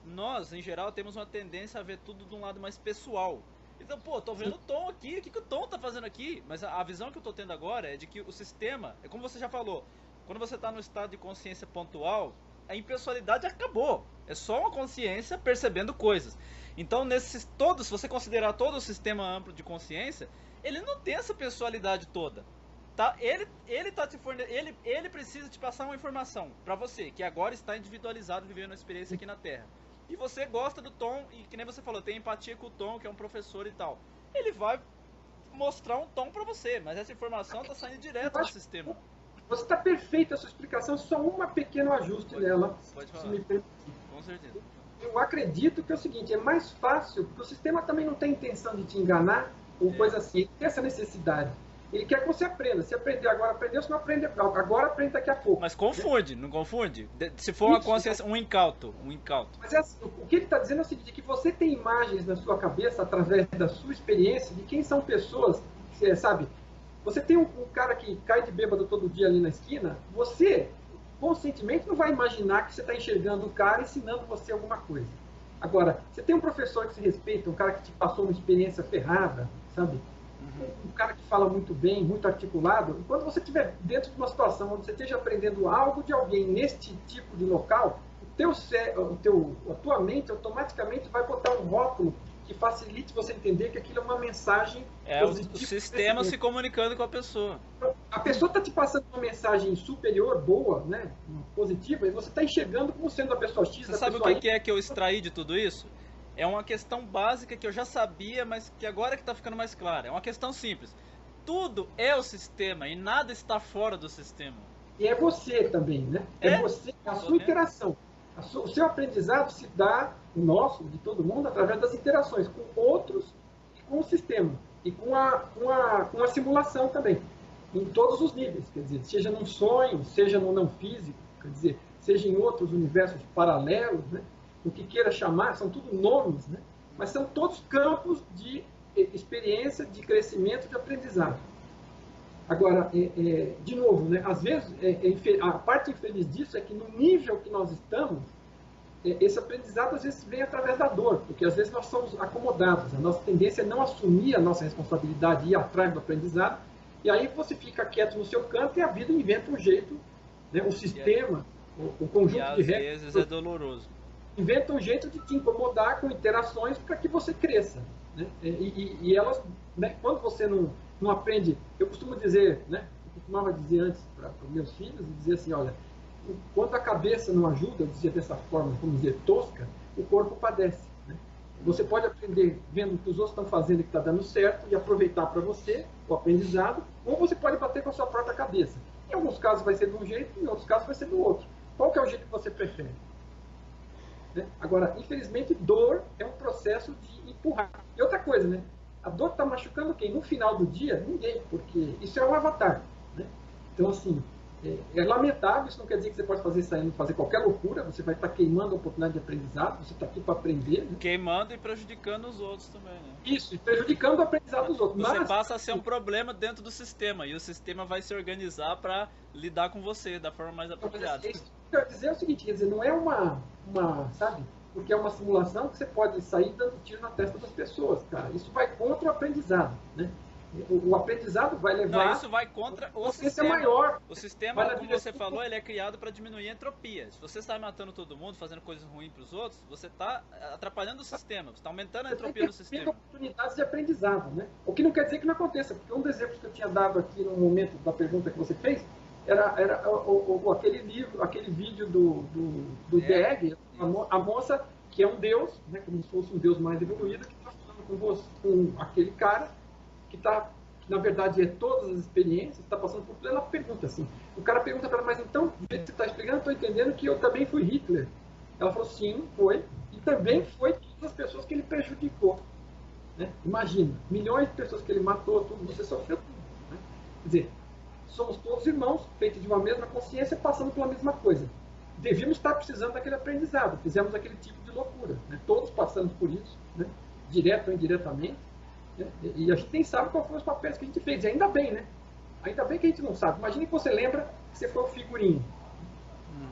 Nós, em geral, temos uma tendência a ver tudo de um lado mais pessoal. Então, pô, tô vendo o Tom aqui, o que o Tom tá fazendo aqui? Mas a visão que eu tô tendo agora é de que o sistema, é como você já falou, quando você tá no estado de consciência pontual, a impessoalidade acabou. É só uma consciência percebendo coisas. Então, se você considerar todo o sistema amplo de consciência, ele não tem essa pessoalidade toda. Tá? Ele tá te ele precisa te passar uma informação para você, que agora está individualizado, vivendo uma experiência aqui na Terra. E você gosta do Tom, e que nem você falou, tem empatia com o Tom, que é um professor e tal. Ele vai mostrar um tom para você, mas essa informação está saindo direto do sistema. Você está perfeito, a sua explicação, só um pequeno ajuste nela. Pode falar. Se me permite. Com certeza. Eu acredito que é o seguinte, é mais fácil, porque o sistema também não tem intenção de te enganar, ou coisa assim, ele tem essa necessidade. Ele quer que você aprenda. Se aprender agora, aprendeu. Se não aprender agora, aprende daqui a pouco. Mas confunde, não confunde? Se for uma consciência, um incauto. Mas é assim, o que ele está dizendo é o seguinte, que você tem imagens na sua cabeça, através da sua experiência, de quem são pessoas, sabe? Você tem um cara que cai de bêbado todo dia ali na esquina, você, conscientemente, não vai imaginar que você está enxergando o cara ensinando você alguma coisa. Agora, você tem um professor que se respeita, um cara que te passou uma experiência ferrada, sabe? Um cara que fala muito bem, muito articulado, e quando você estiver dentro de uma situação onde você esteja aprendendo algo de alguém neste tipo de local, a tua mente automaticamente vai botar um rótulo que facilite você entender que aquilo é uma mensagem positiva. O sistema se comunicando com a pessoa. A pessoa está te passando uma mensagem superior, boa, né, positiva, e você está enxergando como sendo a pessoa X. Você sabe o que é que eu extraí de tudo isso? É uma questão básica que eu já sabia, mas que agora que está ficando mais clara. É uma questão simples. Tudo é o sistema e nada está fora do sistema. E é você também, né? É você, a sua interação. O seu aprendizado se dá, o nosso, de todo mundo, através das interações com outros e com o sistema. E com a simulação também. Em todos os níveis. Quer dizer, seja num sonho, seja no não físico, quer dizer, seja em outros universos paralelos, né? O que queira chamar, são tudo nomes, né? Mas são todos campos de experiência, de crescimento, de aprendizado. Agora, de novo, né? Às vezes, a parte infeliz disso é que no nível que nós estamos, esse aprendizado às vezes vem através da dor, porque às vezes nós somos acomodados, a nossa tendência é não assumir a nossa responsabilidade e ir atrás do aprendizado, e aí você fica quieto no seu canto e a vida inventa um jeito, né? O sistema, o conjunto de regras... às vezes é doloroso. Inventa um jeito de te incomodar com interações para que você cresça. Né? E elas, né, quando você não aprende... Eu costumo dizer, né, eu costumava dizer antes para os meus filhos, e dizer assim, olha, quando a cabeça não ajuda, eu dizia dessa forma, vamos dizer, tosca, o corpo padece. Né? Você pode aprender vendo o que os outros estão fazendo e que está dando certo e aproveitar para você o aprendizado, ou você pode bater com a sua própria cabeça. Em alguns casos vai ser de um jeito, em outros casos vai ser do outro. Qual que é o jeito que você prefere? Né? Agora, infelizmente, dor é um processo de empurrar. E outra coisa, né? A dor está machucando quem? No final do dia, ninguém, porque isso é um avatar. Né? Então, assim, é lamentável, isso não quer dizer que você pode fazer isso aí, fazer qualquer loucura, você vai estar queimando a oportunidade de aprendizado, você está aqui para aprender. Né? Queimando e prejudicando os outros também, né? Isso, e prejudicando o aprendizado dos outros. Você passa a ser um problema dentro do sistema, e o sistema vai se organizar para lidar com você da forma mais apropriada. Isso que eu quero dizer é o seguinte, quer dizer, não é uma, sabe, porque é uma simulação que você pode sair dando tiro na testa das pessoas, cara. Isso vai contra o aprendizado, né? O aprendizado vai levar... Não, isso vai contra o sistema. Maior. O sistema, como você falou, ele é criado para diminuir a entropia. Se você está matando todo mundo, fazendo coisas ruins para os outros, você está atrapalhando o sistema, você está aumentando a entropia do sistema. Oportunidades de aprendizado, né? O que não quer dizer que não aconteça, porque um dos exemplos que eu tinha dado aqui no momento da pergunta que você fez era aquele livro, aquele vídeo do The Egg, a moça que é um deus, né, como se fosse um deus mais evoluído, que está falando com aquele cara que na verdade é todas as experiências, está passando por tudo. Ela pergunta assim, o cara pergunta para ela, mas então, do jeito que você está explicando, eu estou entendendo que eu também fui Hitler. Ela falou, sim, foi, e também foi todas as pessoas que ele prejudicou. Né? Imagina, milhões de pessoas que ele matou, tudo, você sofreu tudo. Né? Quer dizer, somos todos irmãos, feitos de uma mesma consciência, passando pela mesma coisa. Devíamos estar precisando daquele aprendizado, fizemos aquele tipo de loucura. Né? Todos passamos por isso, né? Direto ou indiretamente. E a gente nem sabe qual foram os papéis que a gente fez. E ainda bem, né? Ainda bem que a gente não sabe. Imagine que você lembra que você foi o figurinho.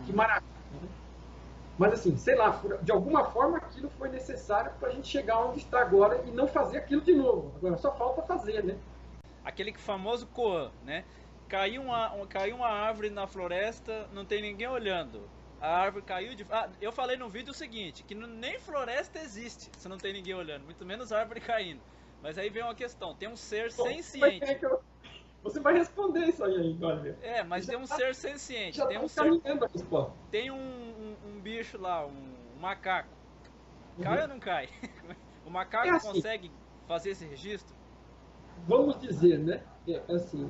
Que maravilha. Né? Mas assim, sei lá, de alguma forma aquilo foi necessário para a gente chegar onde está agora e não fazer aquilo de novo. Agora só falta fazer, né? Aquele famoso Koan, né? Caiu uma árvore na floresta, não tem ninguém olhando. A árvore caiu de... eu falei no vídeo o seguinte, que nem floresta existe se não tem ninguém olhando, muito menos árvore caindo. Mas aí vem uma questão, tem um ser senciente. Você vai responder isso aí, olha. Mas tem um ser senciente. Já tem um ser. A resposta. Tem um bicho lá, um macaco. Cai ou não cai? O macaco assim, consegue fazer esse registro? Vamos dizer, né? Assim,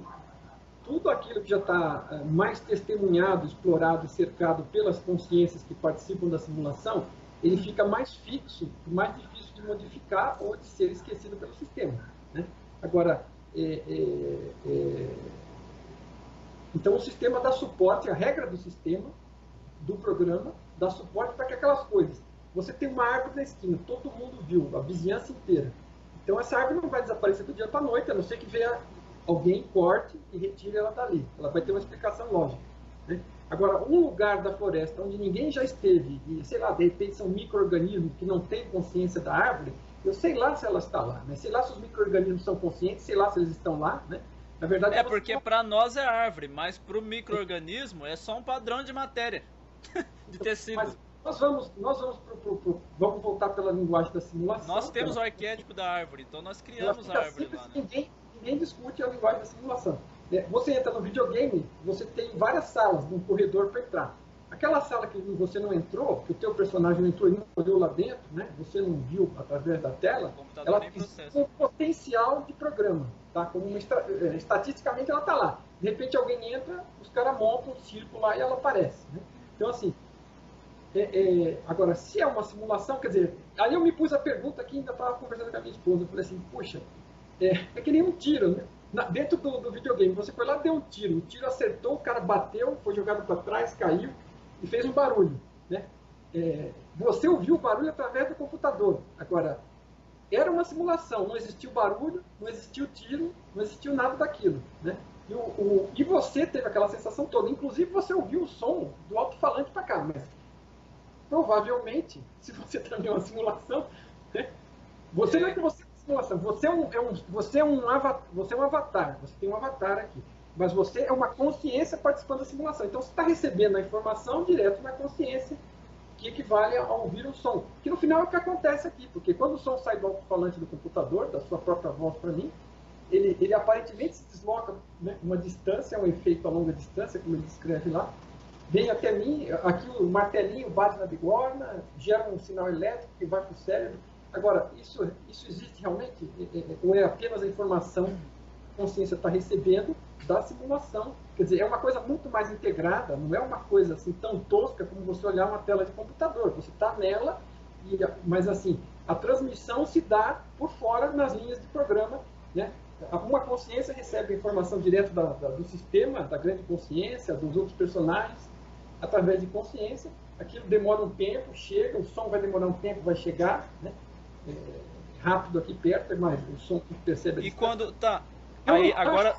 tudo aquilo que já está mais testemunhado, explorado, cercado pelas consciências que participam da simulação, ele fica mais fixo, mais difícil de modificar ou de ser esquecido pelo sistema. Né? Agora, então o sistema dá suporte, a regra do sistema, do programa, dá suporte para que aquelas coisas... Você tem uma árvore na esquina, todo mundo viu, a vizinhança inteira. Então essa árvore não vai desaparecer do dia para a noite, a não ser que venha alguém, corte e retire ela dali. Ela vai ter uma explicação lógica. Né? Agora, um lugar da floresta onde ninguém já esteve, e sei lá, de repente são micro-organismos que não têm consciência da árvore, eu sei lá se ela está lá, né? Sei lá se os micro-organismos são conscientes, sei lá se eles estão lá, né? Na verdade, porque para nós é árvore, mas para o micro-organismo é só um padrão de matéria, de tecido. Mas vamos voltar pela linguagem da simulação. Nós temos o arquétipo da árvore, então nós criamos a árvore lá. Né? Ninguém discute a linguagem da simulação. Você entra no videogame, você tem várias salas num corredor para entrar. Aquela sala que você não entrou, que o teu personagem não entrou e não olhou lá dentro, né? Você não viu através da tela, ela tem um potencial de programa. Tá? Estatisticamente ela está lá. De repente alguém entra, os caras montam um círculo lá e ela aparece. Né? Então assim, agora, se é uma simulação, quer dizer, aí eu me pus a pergunta aqui, ainda estava conversando com a minha esposa, eu falei assim, puxa, é que nem um tiro, né? Dentro do videogame, você foi lá, deu um tiro, o tiro acertou, o cara bateu, foi jogado para trás, caiu e fez um barulho, né? Você ouviu o barulho através do computador. Agora, era uma simulação, não existiu barulho, não existiu tiro, não existiu nada daquilo, né? E você teve aquela sensação toda, inclusive você ouviu o som do alto-falante para cá, mas provavelmente, se você também é uma simulação, né? Você não é que você simulação. Você é um avatar, você tem um avatar aqui, mas você é uma consciência participando da simulação. Então você está recebendo a informação direto na consciência, que equivale a ouvir o som. Que no final é o que acontece aqui, porque quando o som sai do alto-falante do computador, da sua própria voz para mim, ele aparentemente se desloca, né, uma distância, um efeito a longa distância, como ele descreve lá, vem até mim, aqui o martelinho bate na bigorna, gera um sinal elétrico que vai para o cérebro. Agora, isso existe realmente? Ou é apenas a informação que a consciência está recebendo da simulação? Quer dizer, é uma coisa muito mais integrada, não é uma coisa assim tão tosca como você olhar uma tela de computador. Você está nela, mas assim, a transmissão se dá por fora nas linhas de programa, né? Uma consciência recebe a informação direto do sistema, da grande consciência, dos outros personagens, através de consciência. Aquilo demora um tempo, chega, o som vai demorar um tempo, vai chegar, né? Rápido aqui perto, mas o som que percebe a E distância. quando tá aí agora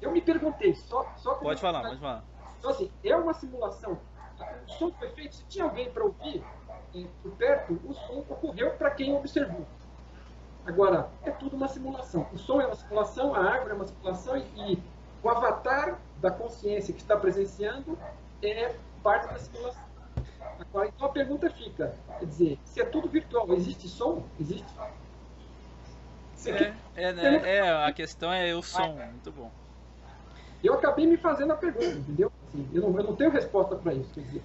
eu me perguntei, pode falar. Então, assim, é uma simulação. O som foi feito, se tinha alguém para ouvir por perto, o som ocorreu para quem observou. Agora, é tudo uma simulação. O som é uma simulação, a árvore é uma simulação e o avatar da consciência que está presenciando é parte da simulação. Agora, então a pergunta fica, quer dizer, se é tudo virtual, existe som? Existe? A questão é o som, muito bom. Eu acabei me fazendo a pergunta, entendeu? Assim, eu não tenho resposta para isso, quer dizer...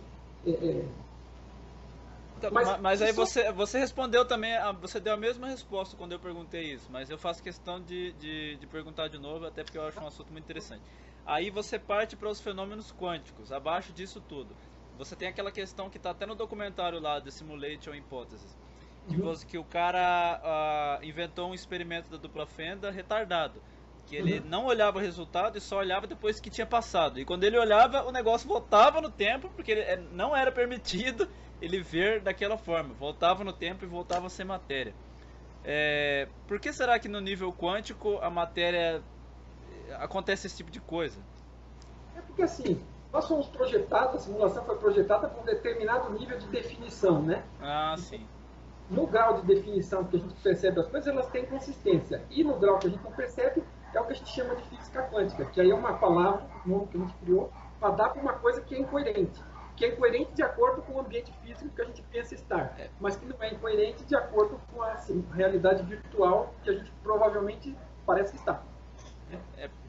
Mas aí você respondeu também, você deu a mesma resposta quando eu perguntei isso, mas eu faço questão de perguntar de novo, até porque eu acho um assunto muito interessante. Aí você parte para os fenômenos quânticos, abaixo disso tudo. Você tem aquela questão que está até no documentário lá, The Simulation Hypothesis, que o cara inventou um experimento da dupla fenda retardado, que ele não olhava o resultado e só olhava depois que tinha passado. E quando ele olhava, o negócio voltava no tempo, porque ele não era permitido ele ver daquela forma. Voltava no tempo e voltava a ser matéria. Por que será que no nível quântico a matéria acontece esse tipo de coisa? É porque assim, nós somos projetados, a simulação foi projetada com um determinado nível de definição, né? Ah, sim. No grau de definição que a gente percebe as coisas, elas têm consistência. E no grau que a gente não percebe, é o que a gente chama de física quântica, que aí é uma palavra, um nome que a gente criou, para dar para uma coisa que é incoerente. Que é incoerente de acordo com o ambiente físico que a gente pensa estar, mas que não é incoerente de acordo com a realidade virtual que a gente provavelmente parece estar.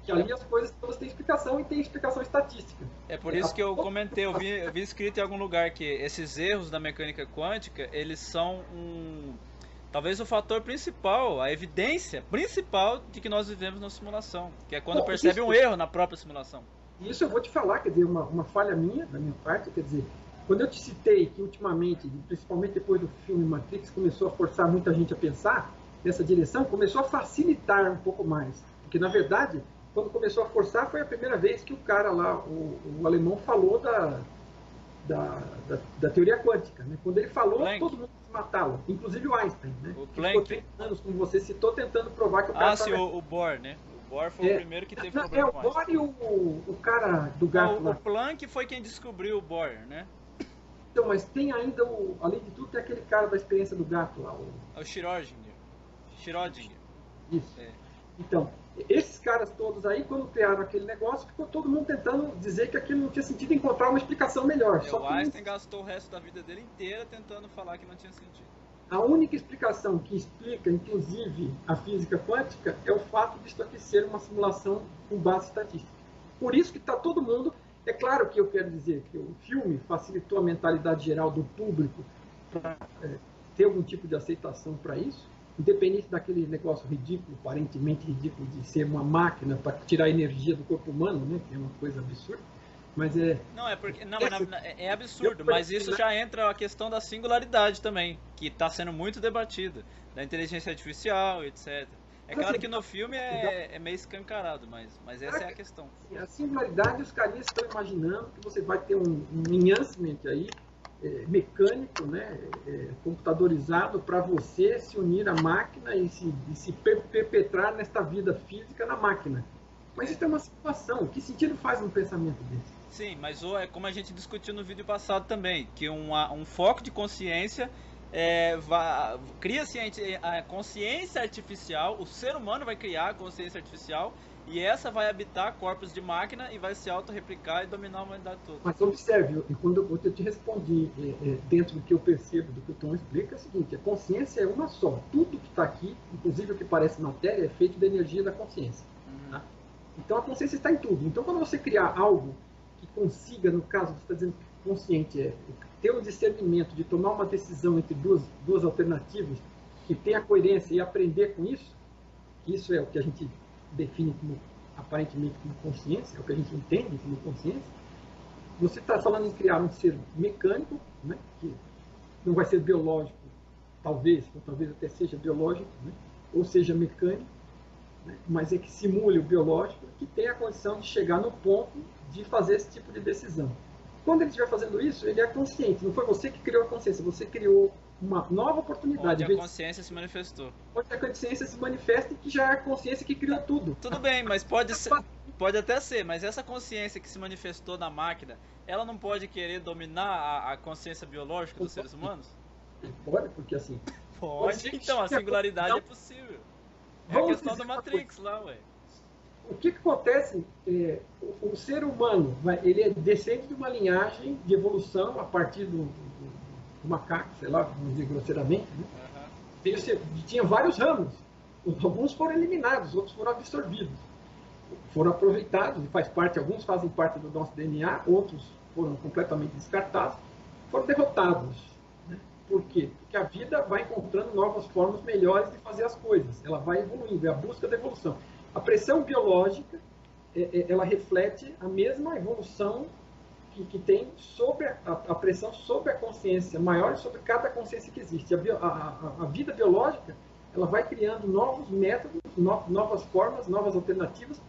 Que ali as coisas todas têm explicação e tem explicação estatística. É por isso que eu comentei, eu vi escrito em algum lugar que esses erros da mecânica quântica, eles são talvez o fator principal, a evidência principal de que nós vivemos na simulação, que é quando percebe um erro na própria simulação. Isso eu vou te falar, quer dizer, uma falha minha, da minha parte, quer dizer, quando eu te citei que ultimamente, principalmente depois do filme Matrix, começou a forçar muita gente a pensar nessa direção, começou a facilitar um pouco mais. Porque, na verdade, quando começou a forçar, foi a primeira vez que o cara lá, o alemão, falou da teoria quântica. Né? Quando ele falou, Planck. todo mundo quis matá-lo, inclusive o Einstein. Né? O que Planck. ficou 30 anos, como você citou, tentando provar que o cara... sim, o Bohr, né? O Bohr foi o primeiro que teve problema com o Bohr e o cara do gato lá. O Planck foi quem descobriu o Bohr, né? Então, mas tem ainda, além de tudo, tem aquele cara da experiência do gato lá. O Schrödinger. Isso. Então, esses caras todos aí, quando criaram aquele negócio, ficou todo mundo tentando dizer que aquilo não tinha sentido, encontrar uma explicação melhor. Só que o Einstein gastou o resto da vida dele inteira tentando falar que não tinha sentido. A única explicação que explica, inclusive, a física quântica é o fato disso aqui ser uma simulação com base estatística. Por isso que está todo mundo... É claro que eu quero dizer que o filme facilitou a mentalidade geral do público para ter algum tipo de aceitação para isso, independente daquele negócio ridículo, aparentemente ridículo, de ser uma máquina para tirar a energia do corpo humano, né, que é uma coisa absurda. Mas é absurdo, mas isso já entra a questão da singularidade também, que está sendo muito debatida, da inteligência artificial, etc. É claro que no filme é meio escancarado, mas essa é a questão. A singularidade, os carinhas estão imaginando que você vai ter um enhancement aí, mecânico, né, computadorizado, para você se unir à máquina e se perpetrar nesta vida física na máquina. Mas isso é uma situação. Que sentido faz um pensamento desse? Sim, mas é como a gente discutiu no vídeo passado também, que um foco de consciência cria-se a consciência artificial, o ser humano vai criar a consciência artificial e essa vai habitar corpos de máquina e vai se auto-replicar e dominar a humanidade toda. Mas observe, quando eu te respondi dentro do que eu percebo, do que o Tom explica, é o seguinte, a consciência é uma só. Tudo que está aqui, inclusive o que parece matéria, é feito da energia da consciência. Tá? Então a consciência está em tudo. Então quando você criar algo que consiga, no caso, você está dizendo consciente, ter um discernimento de tomar uma decisão entre duas alternativas que tenha coerência e aprender com isso, que isso é o que a gente define como, aparentemente como consciência, é o que a gente entende como consciência, você está falando em criar um ser mecânico, né, que não vai ser biológico, talvez, ou talvez até seja biológico, né, ou seja mecânico, né, mas é que simule o biológico, que tem a condição de chegar no ponto de fazer esse tipo de decisão. Quando ele estiver fazendo isso, ele é consciente. Não foi você que criou a consciência, você criou uma nova oportunidade. Onde a consciência se manifestou. Onde a consciência se manifesta e que já é a consciência que criou tudo. Tudo bem, mas pode até ser, mas essa consciência que se manifestou na máquina, ela não pode querer dominar a consciência biológica dos seres humanos? Pode, porque assim... Pode, então a singularidade é possível. É a questão da Matrix lá, ué. O que acontece o ser humano, ele é descende de uma linhagem de evolução a partir do macaco, sei lá, vamos dizer grosseiramente, né? Tinha vários ramos, alguns foram eliminados, outros foram absorvidos, foram aproveitados e faz parte, alguns fazem parte do nosso DNA, outros foram completamente descartados, foram derrotados, né? Por quê? Porque a vida vai encontrando novas formas melhores de fazer as coisas, ela vai evoluindo, é a busca da evolução. A pressão biológica, ela reflete a mesma evolução que tem sobre a pressão sobre a consciência, maior sobre cada consciência que existe. A vida biológica, ela vai criando novos métodos, novas formas, novas alternativas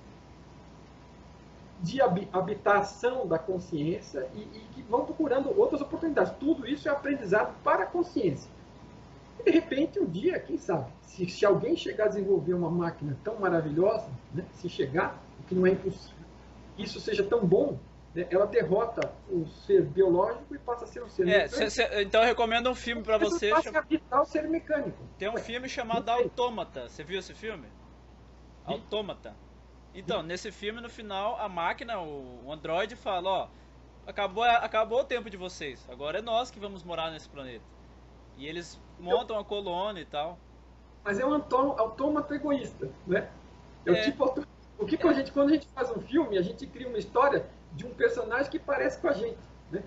de habitação da consciência e que vão procurando outras oportunidades. Tudo isso é aprendizado para a consciência. E, de repente, um dia, quem sabe, se alguém chegar a desenvolver uma máquina tão maravilhosa, né, se chegar, o que não é impossível, isso seja tão bom, né, ela derrota o ser biológico e passa a ser um ser mecânico. Então eu recomendo um filme para você. Passa a habitar o ser mecânico. Tem um filme chamado Autômata. Você viu esse filme? Autômata. Então, nesse filme, no final, a máquina, o androide fala, ó, acabou o tempo de vocês, agora é nós que vamos morar nesse planeta. E eles montam a colônia e tal. Mas é um autômato egoísta, né? O que quando a gente faz um filme, a gente cria uma história de um personagem que parece com a gente, né?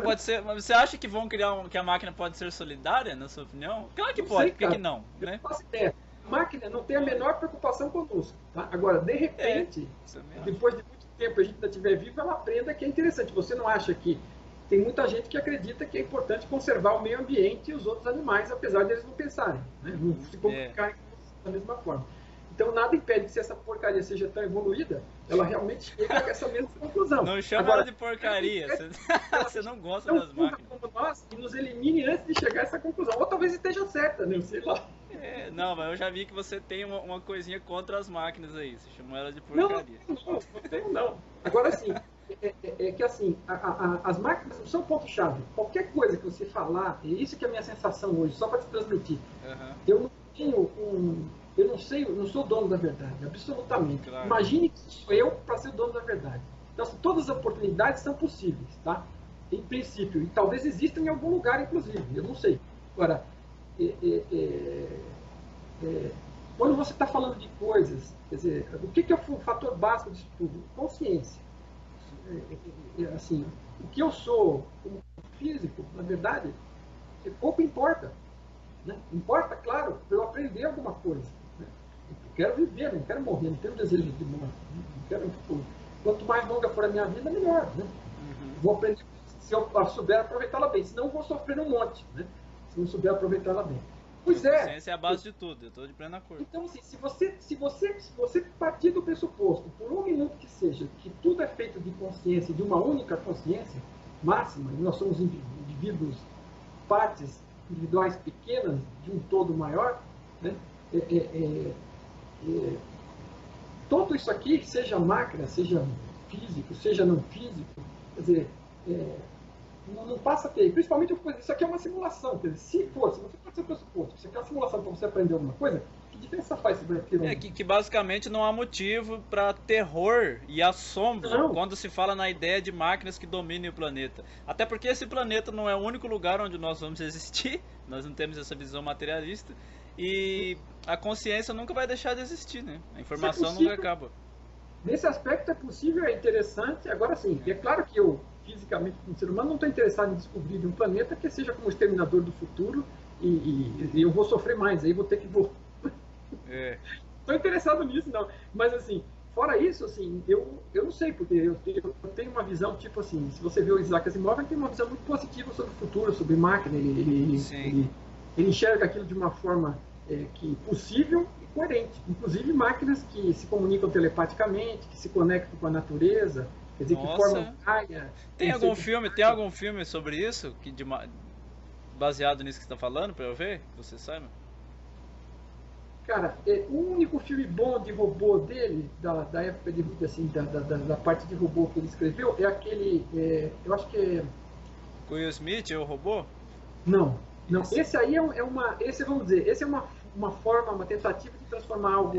Pode ser. Mas você acha que vão criar que a máquina pode ser solidária, na sua opinião? Claro que pode, por que não? Né? Eu faço ideia. A máquina não tem a menor preocupação conosco, tá? Agora, de repente, depois de muito tempo a gente ainda estiver vivo, ela aprenda que é interessante. Você não acha que tem muita gente que acredita que é importante conservar o meio ambiente e os outros animais, apesar de eles não pensarem, né? Não se comunicarem da mesma forma. Então nada impede que, se essa porcaria seja tão evoluída, ela realmente chegue a essa mesma conclusão. Não chama ela de porcaria, você não gosta das máquinas. Como nós, e nos elimine antes de chegar a essa conclusão. Ou talvez esteja certa, né? Sei lá. Não, mas eu já vi que você tem uma coisinha contra as máquinas aí, você chamou ela de porcaria. Não tenho não. Agora sim, que assim, as máquinas não são ponto-chave. Qualquer coisa que você falar, e isso que é a minha sensação hoje, só para te transmitir, eu não sou dono da verdade, absolutamente. Claro. Imagine que sou eu para ser o dono da verdade. Então, assim, todas as oportunidades são possíveis, tá? Em princípio, e talvez existam em algum lugar, inclusive, eu não sei. Agora, quando você está falando de coisas, quer dizer, o que é o fator básico disso tudo? Consciência. Assim, o que eu sou como físico, na verdade, pouco importa. Né? Importa, claro, para eu aprender alguma coisa. Né? Eu quero viver, não quero morrer, não tenho desejo de morte. Né? Quanto mais longa for a minha vida, melhor. Né? Vou aprender, se eu souber aproveitá-la bem, senão eu vou sofrer um monte. Né? Se não souber aproveitá-la bem. Pois é. Ciência é a base de tudo, eu estou de pleno acordo. Então, assim, se você partir do pressuposto, por um minuto que seja, que tudo é feito de consciência, de uma única consciência máxima, e nós somos indivíduos, partes individuais pequenas de um todo maior, né? Todo isso aqui, seja máquina, seja físico, seja não físico, quer dizer, não passa a ter, principalmente isso aqui é uma simulação, quer dizer, se você pode ser pressuposto, se aqui é uma simulação para você aprender alguma coisa, que diferença faz se vai ter que basicamente não há motivo para terror e assombro quando se fala na ideia de máquinas que dominem o planeta. Até porque esse planeta não é o único lugar onde nós vamos existir, nós não temos essa visão materialista, e a consciência nunca vai deixar de existir, né? A informação nunca acaba. Nesse aspecto é possível, é interessante. Agora sim, é claro que eu, fisicamente, como ser humano, não estou interessado em descobrir um planeta que seja como o exterminador do futuro e eu vou sofrer mais, aí vou ter que voltar. É. Estou interessado nisso, não. Mas, assim, fora isso, assim, eu não sei, porque eu tenho uma visão, tipo assim, se você vê o Isaac Asimov, ele tem uma visão muito positiva sobre o futuro, sobre máquina, ele enxerga aquilo de uma forma que possível e coerente. Inclusive máquinas que se comunicam telepaticamente, que se conectam com a natureza, quer dizer, Nossa. que formam raia. Tem algum filme sobre isso? Baseado nisso que você está falando, para eu ver? Você sabe? Cara, o único filme bom de robô dele, da época de, assim, da parte de robô que ele escreveu, é aquele. Eu acho que é. Com Will Smith, o robô? Não, não. Esse aí é uma. Esse, vamos dizer, esse é uma forma, uma tentativa de transformar algo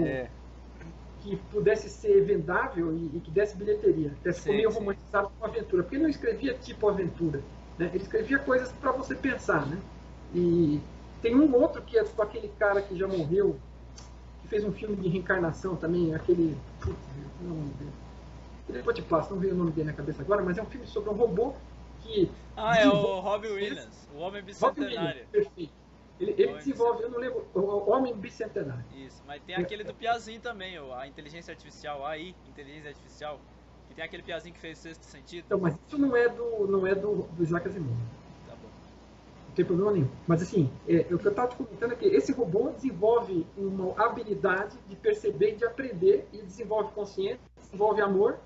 que pudesse ser vendável e que desse bilheteria. Até ficou meio romantizado com aventura. Porque ele não escrevia tipo aventura. Né? Ele escrevia coisas para você pensar. Né? E tem um outro que é com aquele cara que já morreu, que fez um filme de reencarnação também, aquele. Putz, não é o nome dele. Depois te passo, não veio o nome dele na cabeça agora, mas é um filme sobre um robô que. É o Robin Williams, o Homem Bicentenário. Perfeito. Ele desenvolve, eu não lembro, o Homem Bicentenário. Isso, mas tem aquele do Piazinho também, a inteligência artificial, inteligência artificial, que tem aquele Piazinho que fez Sexto Sentido. Então, mas isso não é do Isaac Asimov. Tá bom. Não tem problema nenhum. Mas assim, o que eu estava te comentando é que esse robô desenvolve uma habilidade de perceber e de aprender, e desenvolve consciência, desenvolve amor.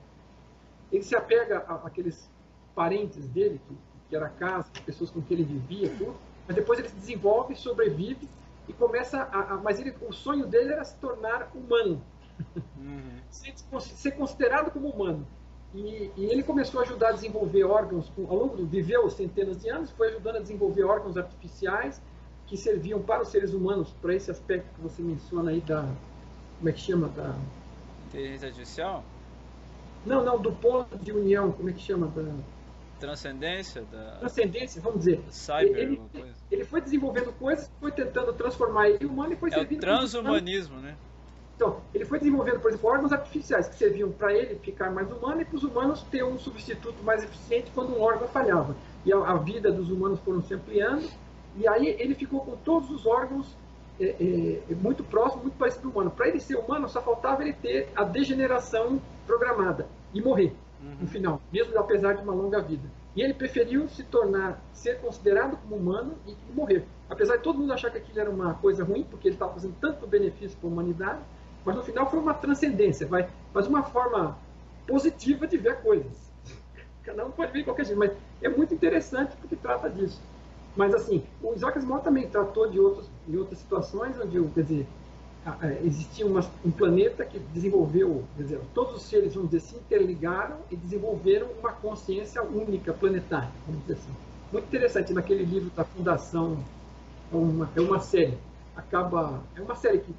Ele se apega àqueles parentes dele, que era a casa, as pessoas com quem ele vivia, tudo. Mas depois ele se desenvolve, sobrevive e começa mas o sonho dele era se tornar humano. Ser considerado como humano. E ele começou a ajudar a desenvolver órgãos, ao longo viveu centenas de anos, foi ajudando a desenvolver órgãos artificiais que serviam para os seres humanos, para esse aspecto que você menciona aí como é que chama? Da inteligência artificial? Não, do ponto de união, como é que chama? Transcendência, vamos dizer. Cyber, ele foi desenvolvendo coisas, foi tentando transformar ele em humano e foi servindo. É o transhumanismo, né? Então, ele foi desenvolvendo, por exemplo, órgãos artificiais que serviam para ele ficar mais humano e para os humanos ter um substituto mais eficiente quando um órgão falhava. E a vida dos humanos foram se ampliando, e aí ele ficou com todos os órgãos muito próximos, muito parecidos do humano. Para ele ser humano, só faltava ele ter a degeneração programada e morrer no final, mesmo apesar de uma longa vida. E ele preferiu ser considerado como humano e morrer. Apesar de todo mundo achar que aquilo era uma coisa ruim, porque ele estava fazendo tanto benefício para a humanidade, mas no final foi uma transcendência, mas uma forma positiva de ver coisas. Cada um pode ver de qualquer jeito, mas é muito interessante porque trata disso. Mas assim, o Isaac Asimov também tratou de outras situações onde, quer dizer, existia um planeta que desenvolveu, quer dizer, todos os seres, vamos dizer, se interligaram e desenvolveram uma consciência única planetária, vamos dizer assim. Muito interessante, naquele livro da Fundação, é uma série, é uma série que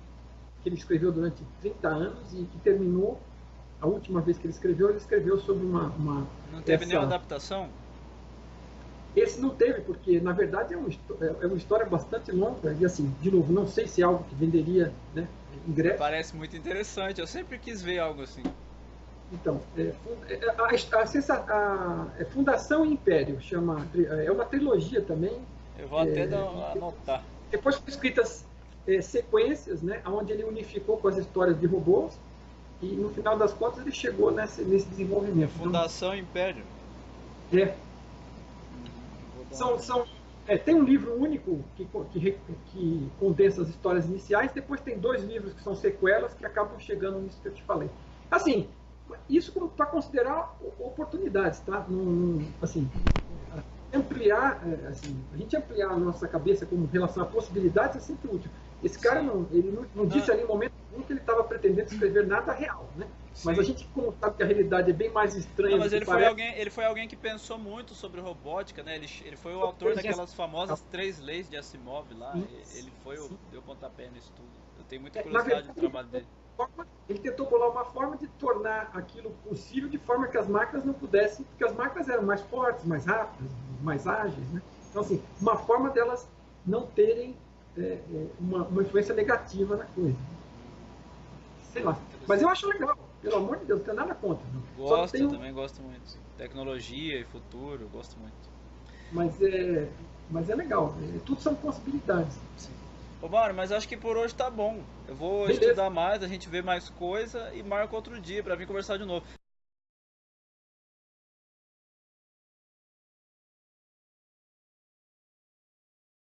ele escreveu durante 30 anos e que terminou, a última vez que ele escreveu sobre uma não teve nenhuma adaptação? Esse não teve, porque na verdade é uma história bastante longa e assim, de novo, não sei se é algo que venderia, né, ingresso. Parece muito interessante, eu sempre quis ver algo assim. Então, Fundação e Império, é uma trilogia também. Eu vou até anotar. Depois foram escritas sequências, né, onde ele unificou com as histórias de robôs e no final das contas ele chegou nesse desenvolvimento. Fundação e Império. Tem um livro único que condensa as histórias iniciais, depois tem 2 livros que são sequelas que acabam chegando nisso que eu te falei. Assim, isso para considerar oportunidades, tá? Assim, a gente ampliar a nossa cabeça com relação a possibilidades é sempre útil. Esse cara ele não disse ali em momento algum que ele estava pretendendo escrever nada real, né? Mas a gente, como sabe que a realidade é bem mais estranha. Mas ele foi alguém que pensou muito sobre robótica, né? Ele foi o autor daquelas famosas 3 leis de Asimov lá. Ele deu pontapé nisso tudo. Eu tenho muita curiosidade do trabalho dele. Ele tentou bolar uma forma de tornar aquilo possível de forma que as máquinas não pudessem, porque as máquinas eram mais fortes, mais rápidas, mais ágeis, né? Então, assim, uma forma delas não terem uma influência negativa na coisa. Sei lá. Mas eu acho legal, pelo amor de Deus, não tenho nada contra. Eu também gosto muito. Tecnologia e futuro, eu gosto muito. Mas Mas é legal, tudo são possibilidades. Ô Mário, mas acho que por hoje tá bom. Eu vou Beleza. estudar mais, a gente vê mais coisa e marca outro dia pra vir conversar de novo.